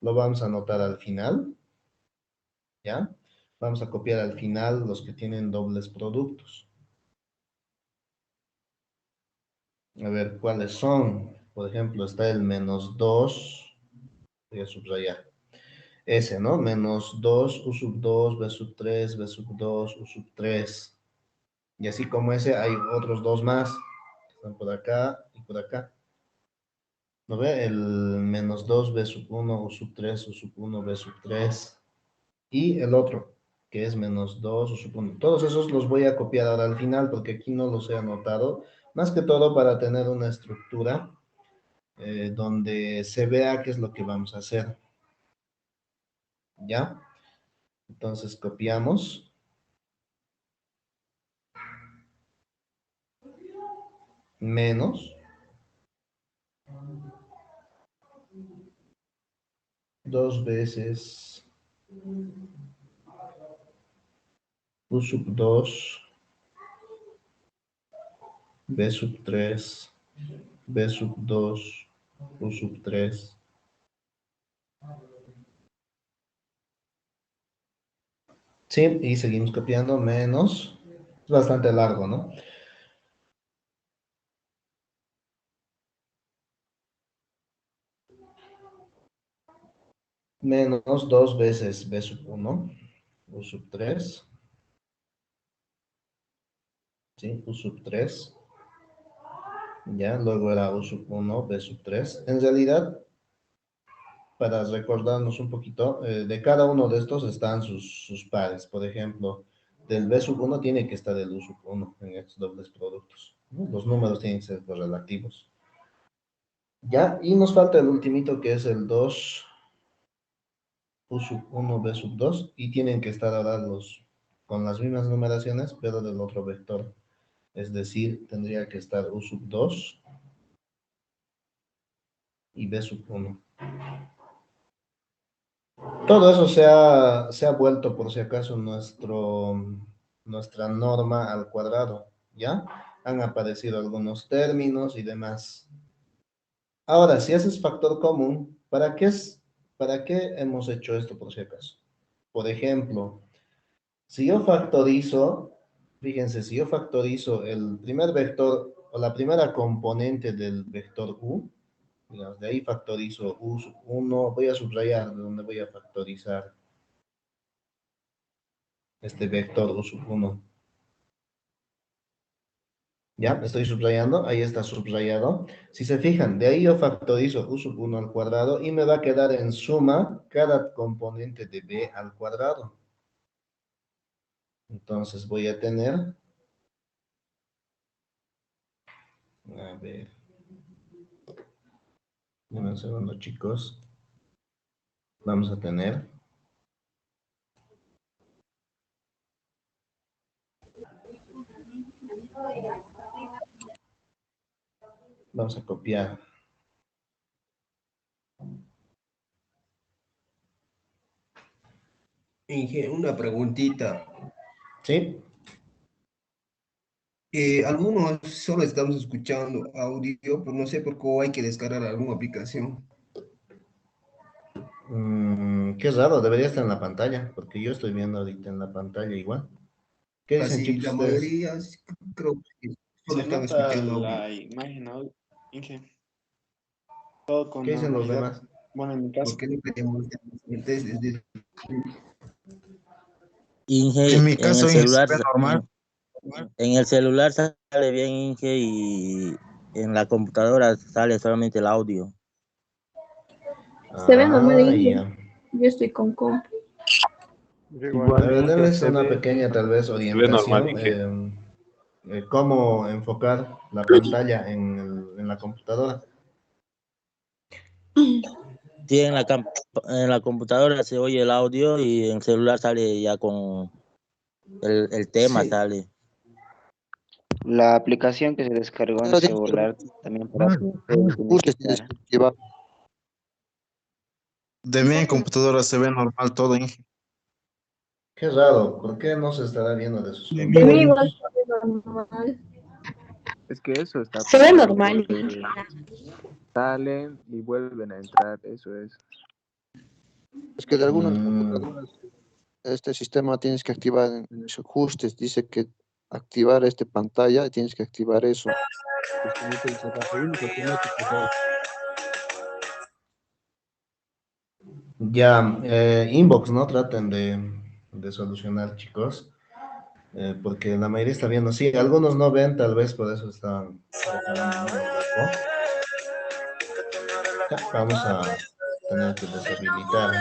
Lo vamos a anotar al final. ¿Ya? Vamos a copiar al final los que tienen dobles productos. A ver, ¿cuáles son? Por ejemplo, está el -2. Voy a subrayar. Ese, ¿no? -2, u sub 2, b sub 3, b sub 2, u sub 3. Y así como ese, hay otros dos más. Están por acá y por acá. ¿No ve? El -2, b sub 1, u sub 3, u sub 1, b sub 3. Y el otro, que es -2, u sub 1. Todos esos los voy a copiar ahora al final porque aquí no los he anotado. Más que todo para tener una estructura donde se vea qué es lo que vamos a hacer. ¿Ya? Entonces copiamos. menos 2 veces U sub 2, B sub 3, B sub 2, U sub 3. Sí, y seguimos copiando menos. Es bastante largo, ¿no? Menos 2 veces B sub 1, U sub 3. ¿Sí? U sub 3. Ya, luego era U sub 1, B sub 3. En realidad, para recordarnos un poquito, de cada uno de estos están sus pares. Por ejemplo, del B sub 1 tiene que estar el U sub 1 en estos dobles productos, ¿no? Los números tienen que ser correlativos. Ya, y nos falta el ultimito que es el 2 U sub 1, B sub 2, y tienen que estar ahora con las mismas numeraciones, pero del otro vector. Es decir, tendría que estar U sub 2 y B sub 1. Todo eso se ha vuelto, por si acaso, nuestra norma al cuadrado, ¿ya? Han aparecido algunos términos y demás. Ahora, si ese es factor común, ¿para qué hemos hecho esto, por si acaso? Por ejemplo, si yo factorizo, fíjense, si yo factorizo el primer vector o la primera componente del vector U, digamos, de ahí factorizo U sub 1, voy a subrayar de donde voy a factorizar este vector U sub 1. Ya, estoy subrayando, ahí está subrayado. Si se fijan, de ahí yo factorizo U sub 1 al cuadrado y me va a quedar en suma cada componente de B al cuadrado. Entonces voy a tener, a ver, un segundo, chicos. Vamos a tener vamos a copiar. Inge, una preguntita. ¿Sí? Algunos solo estamos escuchando audio, pero no sé por qué hay que descargar alguna aplicación. Qué raro, debería estar en la pantalla, porque yo estoy viendo ahorita en la pantalla igual. ¿Qué dicen, Casi chicos, la ustedes? mayoría creo que solo Se están nota escuchando audio. la imagen, ¿no? Inge. Todo con ¿Qué dicen los normalidad. demás? Bueno, en mi caso. ¿Por qué no queremos el test desde- En Inge, mi caso, Inge, se ve normal. en el celular sale bien, Inge, y en la computadora sale solamente el audio. Se ve normal, Ah, Inge. ya. Yo estoy con compu. A ver, Igualmente denles se una ve, pequeña, tal vez, se ve normal, orientación. Inge. Cómo enfocar la pantalla en la computadora. Sí, en la computadora se oye el audio y en el celular sale ya con el tema, Sí, sale. La aplicación que se descargó en celular también para poder tiene que estar. De mí en computadora se ve normal todo, Inge. Qué raro, ¿por qué no se estará viendo de sus A mí computadoras? igual se ve normal. Es que eso está Se ve pasando normal. porque salen y vuelven a entrar, eso es. Es que de algunas Mm, computadoras este sistema tienes que activar en los ajustes, dice que activar esta pantalla y tienes que activar eso. Es que no te dice automático, ya, inbox, ¿no? Traten de solucionar, chicos. Porque la mayoría está viendo. Sí, algunos no ven, tal vez por eso están reclamando un poco. Ya, vamos a tener que deshabilitar.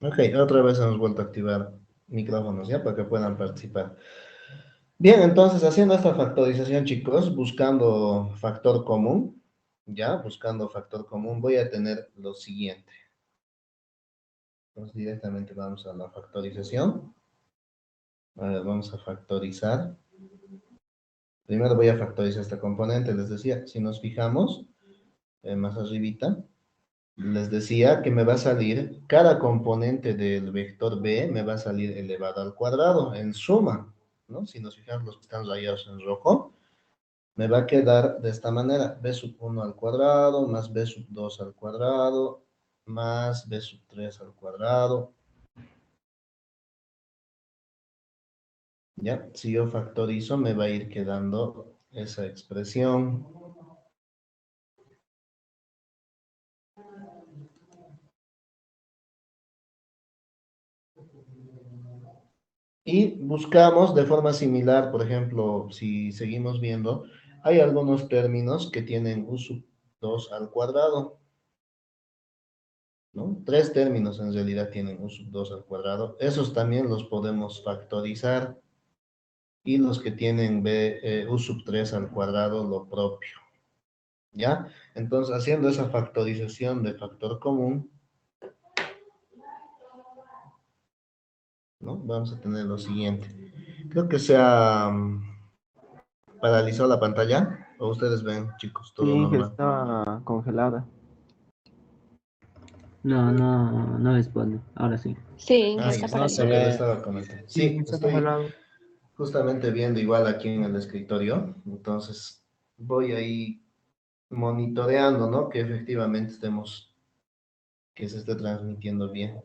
Ok, otra vez hemos vuelto a activar micrófonos, ¿ya? Para que puedan participar. Bien, entonces haciendo esta factorización, chicos, buscando factor común, ya, buscando factor común, voy a tener lo siguiente. Entonces directamente vamos a la factorización. A ver, vamos a factorizar. Primero voy a factorizar esta componente, les decía, si nos fijamos, más arribita, les decía que me va a salir, cada componente del vector B me va a salir elevado al cuadrado, en suma, ¿no? Si nos fijamos los que están rayados en rojo, me va a quedar de esta manera, B sub 1 al cuadrado, más B sub 2 al cuadrado, más B sub 3 al cuadrado. ¿Ya? Si yo factorizo, me va a ir quedando esa expresión. Y buscamos de forma similar, por ejemplo, si seguimos viendo, hay algunos términos que tienen u sub 2 al cuadrado, ¿no? 3 términos en realidad tienen u sub 2 al cuadrado. Esos también los podemos factorizar. Y los que tienen u sub 3 al cuadrado, lo propio. ¿Ya? Entonces, haciendo esa factorización de factor común, ¿no? Vamos a tener lo siguiente. Creo que se ha paralizado la pantalla. ¿O ustedes ven, chicos, todo Sí, que normal? estaba congelada. No responde. Ahora sí. Sí, Ah, está ya, para lo que les estaba comentando. Sí, está estoy congelado. justamente viendo igual aquí en el escritorio. Entonces, voy ahí monitoreando, ¿no? Que efectivamente que se esté transmitiendo bien.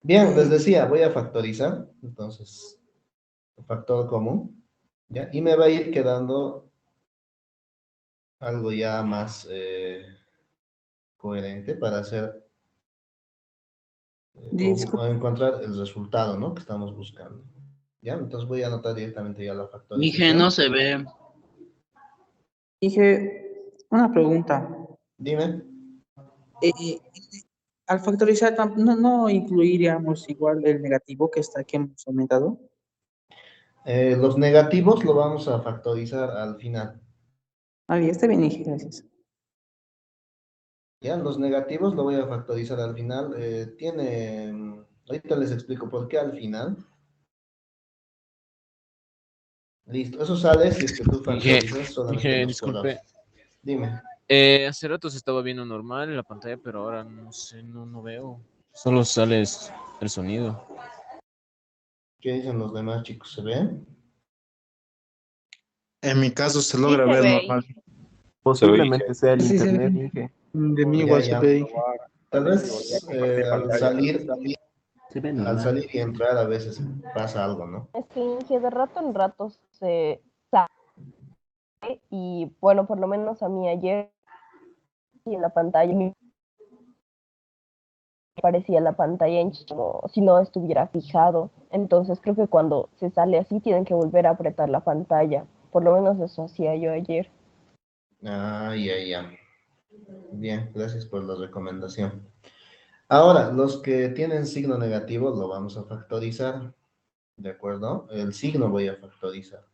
Bien, les decía, voy a factorizar. Entonces, factor común. ¿Ya? Y me va a ir quedando algo ya más coherente para hacer o encontrar el resultado, ¿no? Que estamos buscando. ¿Ya? Entonces voy a anotar directamente ya la Inge, factorización. no se ve. Dije, una pregunta. Dime. Eh, al factorizar, no incluiríamos igual el negativo que está aquí hemos aumentado. Los negativos lo vamos a factorizar al final. Ah, bien, está bien, Inge, gracias. Ya, los negativos lo voy a factorizar al final. Ahorita les explico por qué al final. Listo, eso sale si es que tú factorizas solamente los disculpe. cuadrados. Dime. Hace rato se estaba viendo normal en la pantalla, pero ahora no sé, no veo. Solo sale el sonido. ¿Qué dicen los demás, chicos? ¿Se ven? En mi caso se Sí logra se ver ve. normal. Posiblemente sea el Sí, se internet, ve. Inge. De mí Ya, igual se ya. ve. Tal vez al salir Se ve Al normal. salir y entrar a veces pasa algo, ¿no? Es que Inge de rato en rato se sale y bueno, por lo menos a mí ayer en la pantalla me aparecía la pantalla en como si no estuviera fijado. Entonces creo que cuando se sale así tienen que volver a apretar la pantalla. Por lo menos eso hacía yo ayer. Ah, ya. Bien, gracias por la recomendación. Ahora, los que tienen signo negativo lo vamos a factorizar, ¿de acuerdo? El signo voy a factorizar.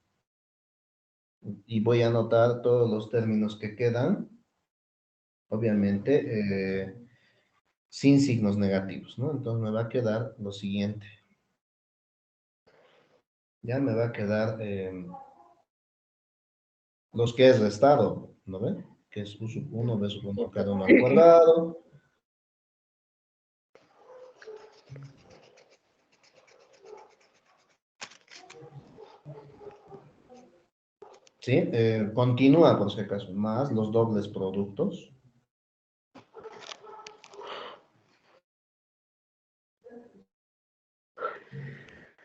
Y voy a anotar todos los términos que quedan, obviamente, sin signos negativos, ¿no? Entonces me va a quedar lo siguiente. Ya me va a quedar los que es restado, ¿no ven? Que es u sub 1, b sub 1, cada uno al cuadrado. ¿Sí? Continúa por si acaso, más los dobles productos.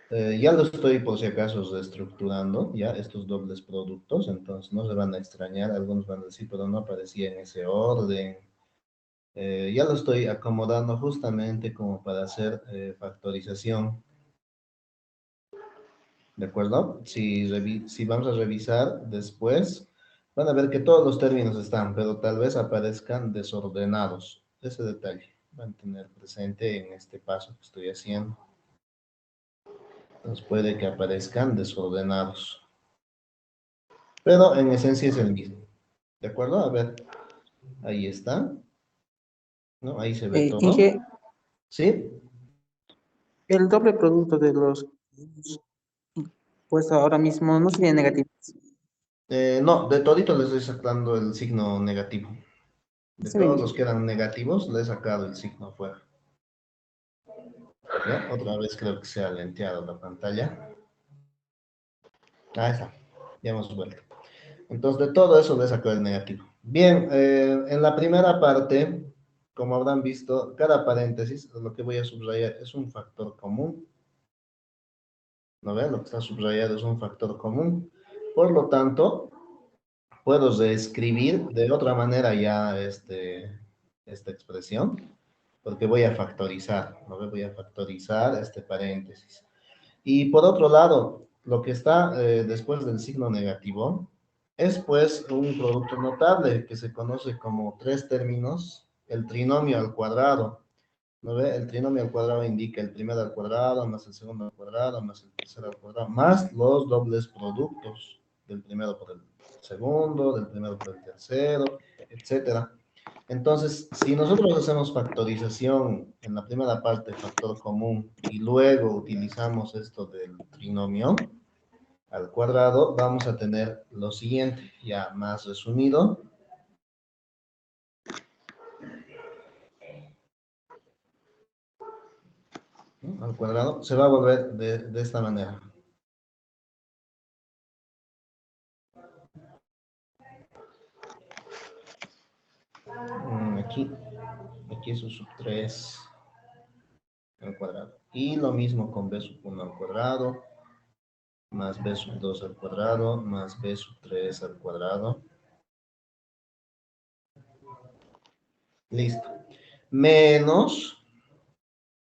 Ya lo estoy por si acaso reestructurando, ya estos dobles productos, entonces no se van a extrañar, algunos van a decir, pero no aparecía en ese orden. Ya lo estoy acomodando justamente como para hacer factorización. ¿De acuerdo? Si vamos a revisar después, van a ver que todos los términos están, pero tal vez aparezcan desordenados. Ese detalle van a tener presente en este paso que estoy haciendo. Entonces puede que aparezcan desordenados. Pero en esencia es el mismo. ¿De acuerdo? A ver, Ahí está. ¿No? Ahí se ve todo. Inge, ¿Sí? el doble producto de los puesto ahora mismo no sería negativo. No, de todito les estoy sacando el signo negativo. De Está bien. todos los que eran negativos, le he sacado el signo fuera. ¿Ya? Otra vez creo que se ha lenteado la pantalla. Ahí está. Ya hemos vuelto. Entonces, de todo eso le he sacado el negativo. Bien, en la primera parte, como habrán visto, cada paréntesis, lo que voy a subrayar es un factor común. ¿No ven? Lo que está subrayado es un factor común. Por lo tanto, puedo reescribir de otra manera ya esta expresión, porque voy a factorizar, ¿no ven? Voy a factorizar este paréntesis. Y por otro lado, lo que está después del signo negativo es pues un producto notable que se conoce como tres términos, el trinomio al cuadrado. ¿No ve? El trinomio al cuadrado indica el primero al cuadrado, más el segundo al cuadrado, más el tercero al cuadrado, más los dobles productos del primero por el segundo, del primero por el tercero, etcétera. Entonces, si nosotros hacemos factorización en la primera parte, factor común, y luego utilizamos esto del trinomio al cuadrado, vamos a tener lo siguiente, ya más resumido. ¿No? Al cuadrado, se va a volver de esta manera. Aquí es un sub 3 al cuadrado. Y lo mismo con b sub 1 al cuadrado, más b sub 2 al cuadrado, más b sub 3 al cuadrado. Listo. Menos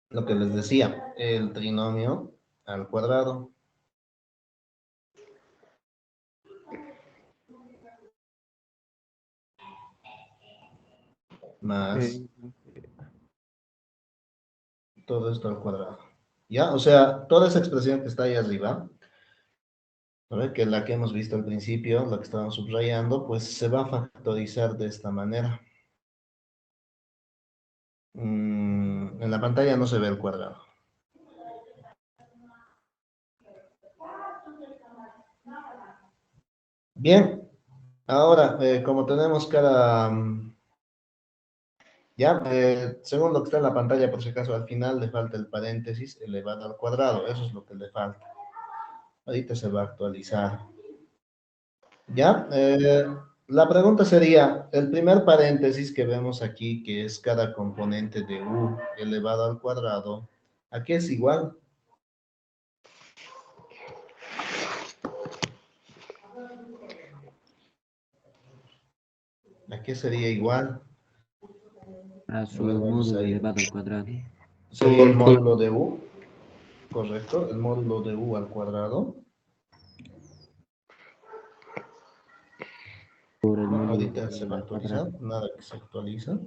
lo que les decía, el trinomio al cuadrado. Más todo esto al cuadrado. ¿Ya? O sea, toda esa expresión que está ahí arriba, ¿no? Que es la que hemos visto al principio, la que estábamos subrayando, pues se va a factorizar de esta manera. En la pantalla no se ve el cuadrado. Bien, ahora, como tenemos cada... ya, según lo que está en la pantalla, por si acaso al final le falta el paréntesis elevado al cuadrado, eso es lo que le falta. Ahorita se va a actualizar. ¿Ya? La pregunta sería, el primer paréntesis que vemos aquí, que es cada componente de u elevado al cuadrado, ¿a qué es igual? ¿A qué sería igual? A su A ver, vemos módulo ahí. elevado al cuadrado. Sería el módulo de u, correcto, el módulo de u al cuadrado. Por el No, módulo ahorita de se u va a al actualizar, cuadrado. nada que se actualiza.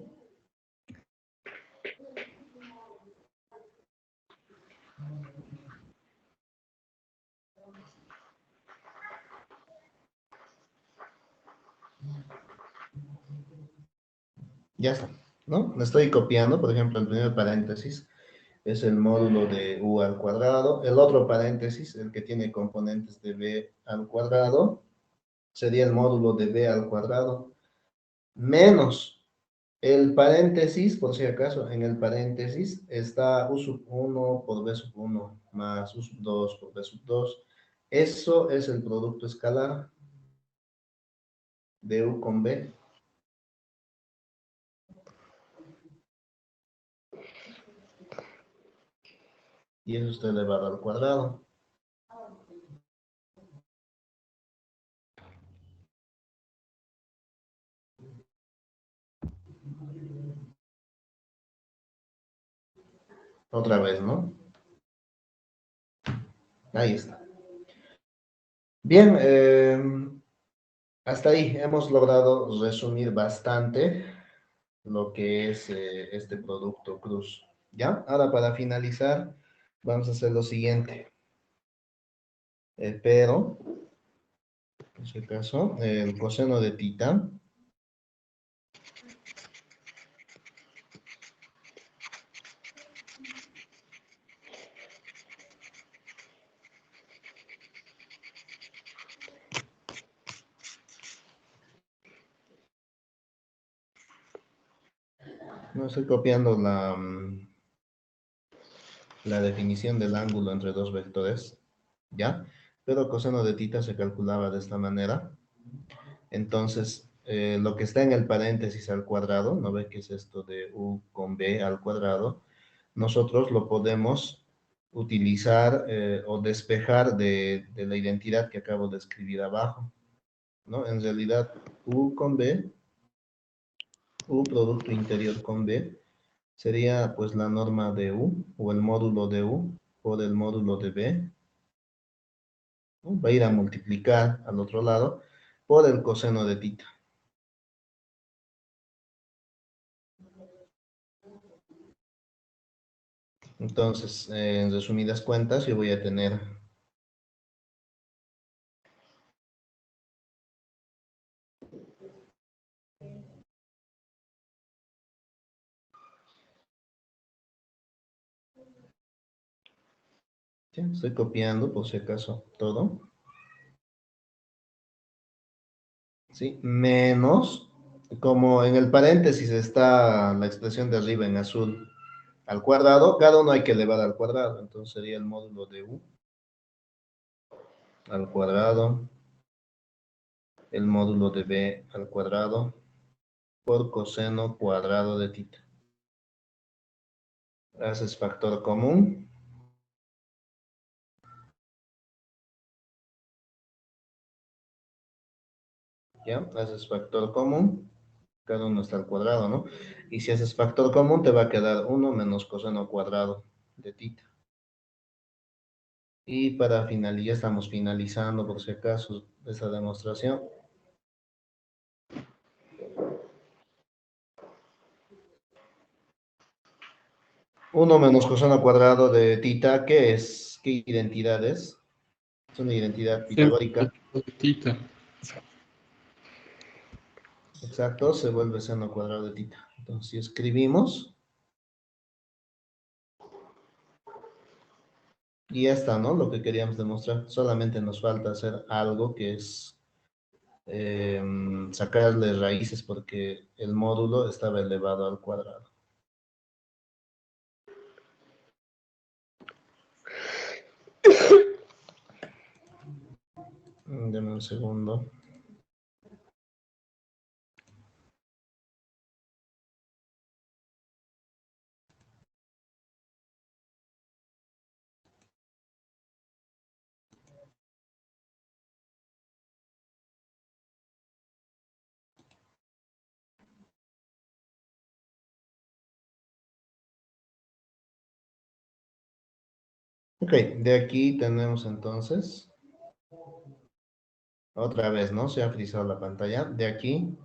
Ya está, ¿no? Me estoy copiando, por ejemplo, el primer paréntesis es el módulo de u al cuadrado. El otro paréntesis, el que tiene componentes de b al cuadrado, sería el módulo de b al cuadrado, menos el paréntesis, por si acaso, en el paréntesis está u sub 1 por b sub 1 más u sub 2 por b sub 2. Eso es el producto escalar de u con b. Y eso está elevado al cuadrado. Otra vez, ¿no? Ahí está. Bien, hasta ahí hemos logrado resumir bastante lo que es este producto cruz. ¿Ya? Ahora para finalizar, vamos a hacer lo siguiente. Pero, en este caso, el coseno de tita No estoy copiando la definición del ángulo entre dos vectores, ¿ya? Pero coseno de tita se calculaba de esta manera. Entonces, lo que está en el paréntesis al cuadrado, ¿no ve que es esto de u con b al cuadrado? Nosotros lo podemos utilizar o despejar de la identidad que acabo de escribir abajo, ¿no? En realidad, u con b, u producto interior con b, sería pues la norma de u, o el módulo de u, por el módulo de b, ¿no? Va a ir a multiplicar al otro lado por el coseno de tita. Entonces, en resumidas cuentas, yo voy a tener ¿sí? Estoy copiando por si acaso todo, ¿sí? Menos, como en el paréntesis está la expresión de arriba en azul, al cuadrado, cada uno hay que elevar al cuadrado, entonces sería el módulo de u al cuadrado, el módulo de b al cuadrado, por coseno cuadrado de tita. Haces factor común. ¿Ya? Haces factor común. Cada uno está al cuadrado, ¿no? Y si haces factor común, te va a quedar 1 menos coseno cuadrado de tita. Y para finalizar, ya estamos finalizando por si acaso esta demostración. Uno menos coseno cuadrado de tita, ¿qué es? ¿Qué identidad es? Es una identidad pitagórica. Tita. Exacto, se vuelve seno cuadrado de tita. Entonces, si escribimos, y ya está, ¿no? Lo que queríamos demostrar. Solamente nos falta hacer algo que es sacarle raíces porque el módulo estaba elevado al cuadrado. Deme un segundo. Ok, de aquí tenemos entonces, otra vez, ¿no? Se ha frizado la pantalla. De aquí,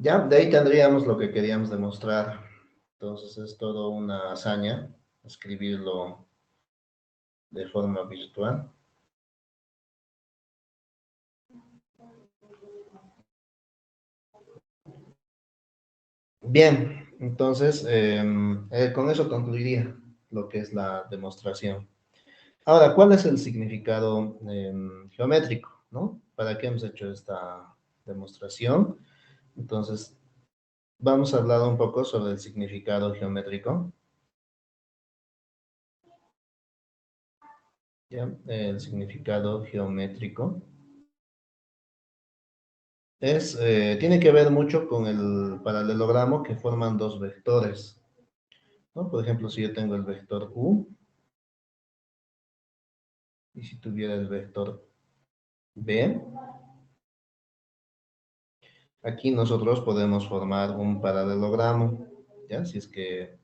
ya, de ahí tendríamos lo que queríamos demostrar. Entonces es todo una hazaña escribirlo de forma virtual. Bien, entonces con eso concluiría lo que es la demostración. Ahora, ¿cuál es el significado geométrico, no? ¿Para qué hemos hecho esta demostración? Entonces, vamos a hablar un poco sobre el significado geométrico. ¿Ya? El significado geométrico tiene que ver mucho con el paralelogramo que forman dos vectores, ¿no? Por ejemplo, si yo tengo el vector u, y si tuviera el vector b, aquí nosotros podemos formar un paralelogramo, ¿ya? Si es que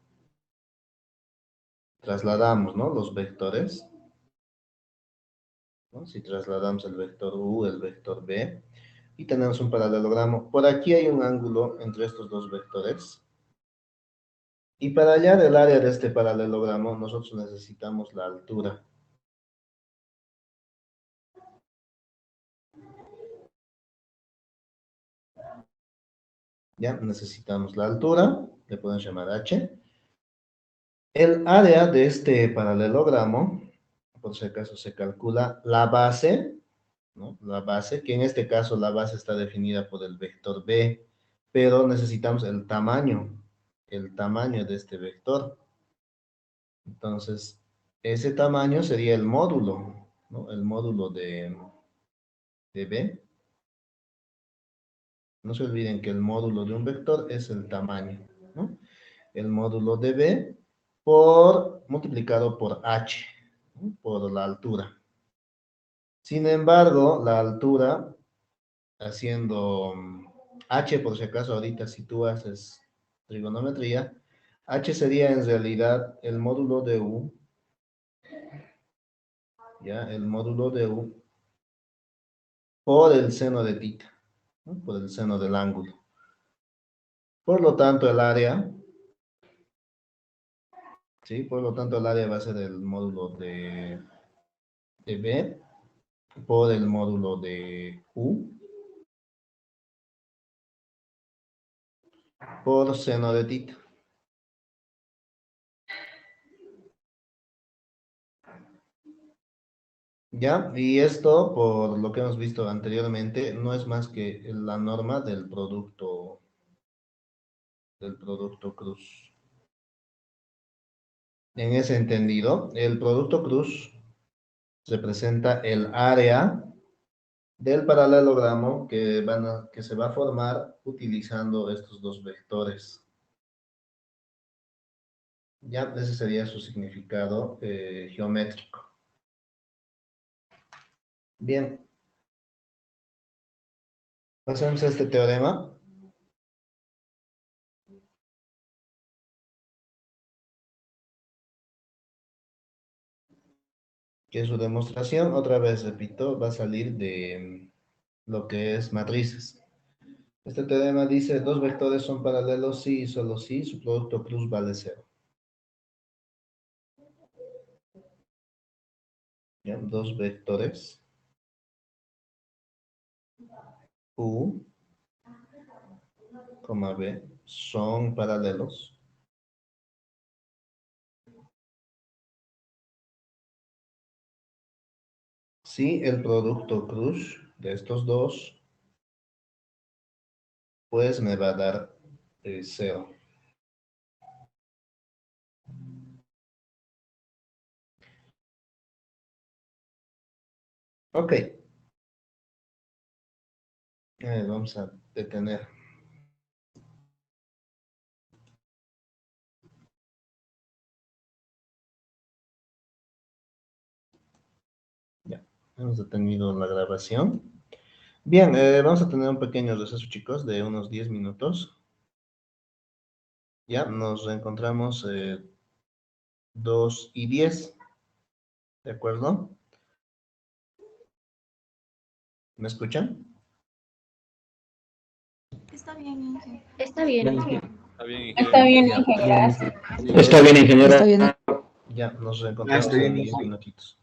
trasladamos, ¿no? Los vectores, ¿no? Si trasladamos el vector u, el vector b, y tenemos un paralelogramo. Por aquí hay un ángulo entre estos dos vectores, Y para hallar el área de este paralelogramo, nosotros necesitamos la altura. Ya, necesitamos la altura, le podemos llamar h. El área de este paralelogramo, por si acaso se calcula la base, ¿no? La base, que en este caso la base está definida por el vector b, pero necesitamos el tamaño de este vector. Entonces, ese tamaño sería el módulo, ¿no? El módulo de b. No se olviden que el módulo de un vector es el tamaño, ¿no? El módulo de b multiplicado por h, ¿no? Por la altura. Sin embargo, la altura, haciendo h, por si acaso ahorita si tú haces trigonometría, h sería en realidad el módulo de u, ya, el módulo de u por el seno de θ, ¿no? Por el seno del ángulo. Por lo tanto, el área, ¿sí? Por lo tanto, el área va a ser el módulo de b por el módulo de u por seno de θ. ¿Ya? Y esto, por lo que hemos visto anteriormente, no es más que la norma del producto cruz. En ese entendido, el producto cruz representa el área del paralelogramo que se va a formar utilizando estos dos vectores. Ya, ese sería su significado geométrico. Bien. Pasamos a este teorema. Que es su demostración, otra vez repito, va a salir de lo que es matrices. Este teorema dice, dos vectores son paralelos si y solo si su producto cruz vale 0. ¿Ya? Dos vectores u, b son paralelos si el producto cruz de estos dos pues me va a dar 0. Ok. Vamos a detener. Ya, hemos detenido la grabación. Bien, vamos a tener un pequeño receso, chicos, de unos 10 minutos. Ya, nos reencontramos 2:10. ¿De acuerdo? ¿Me escuchan? Está bien, Inge. Está bien. Está bien, ingeniero. Está bien, Inge, gracias. Está bien, ingeniero. Está bien. Ya, nos reencontramos en 10 minutitos.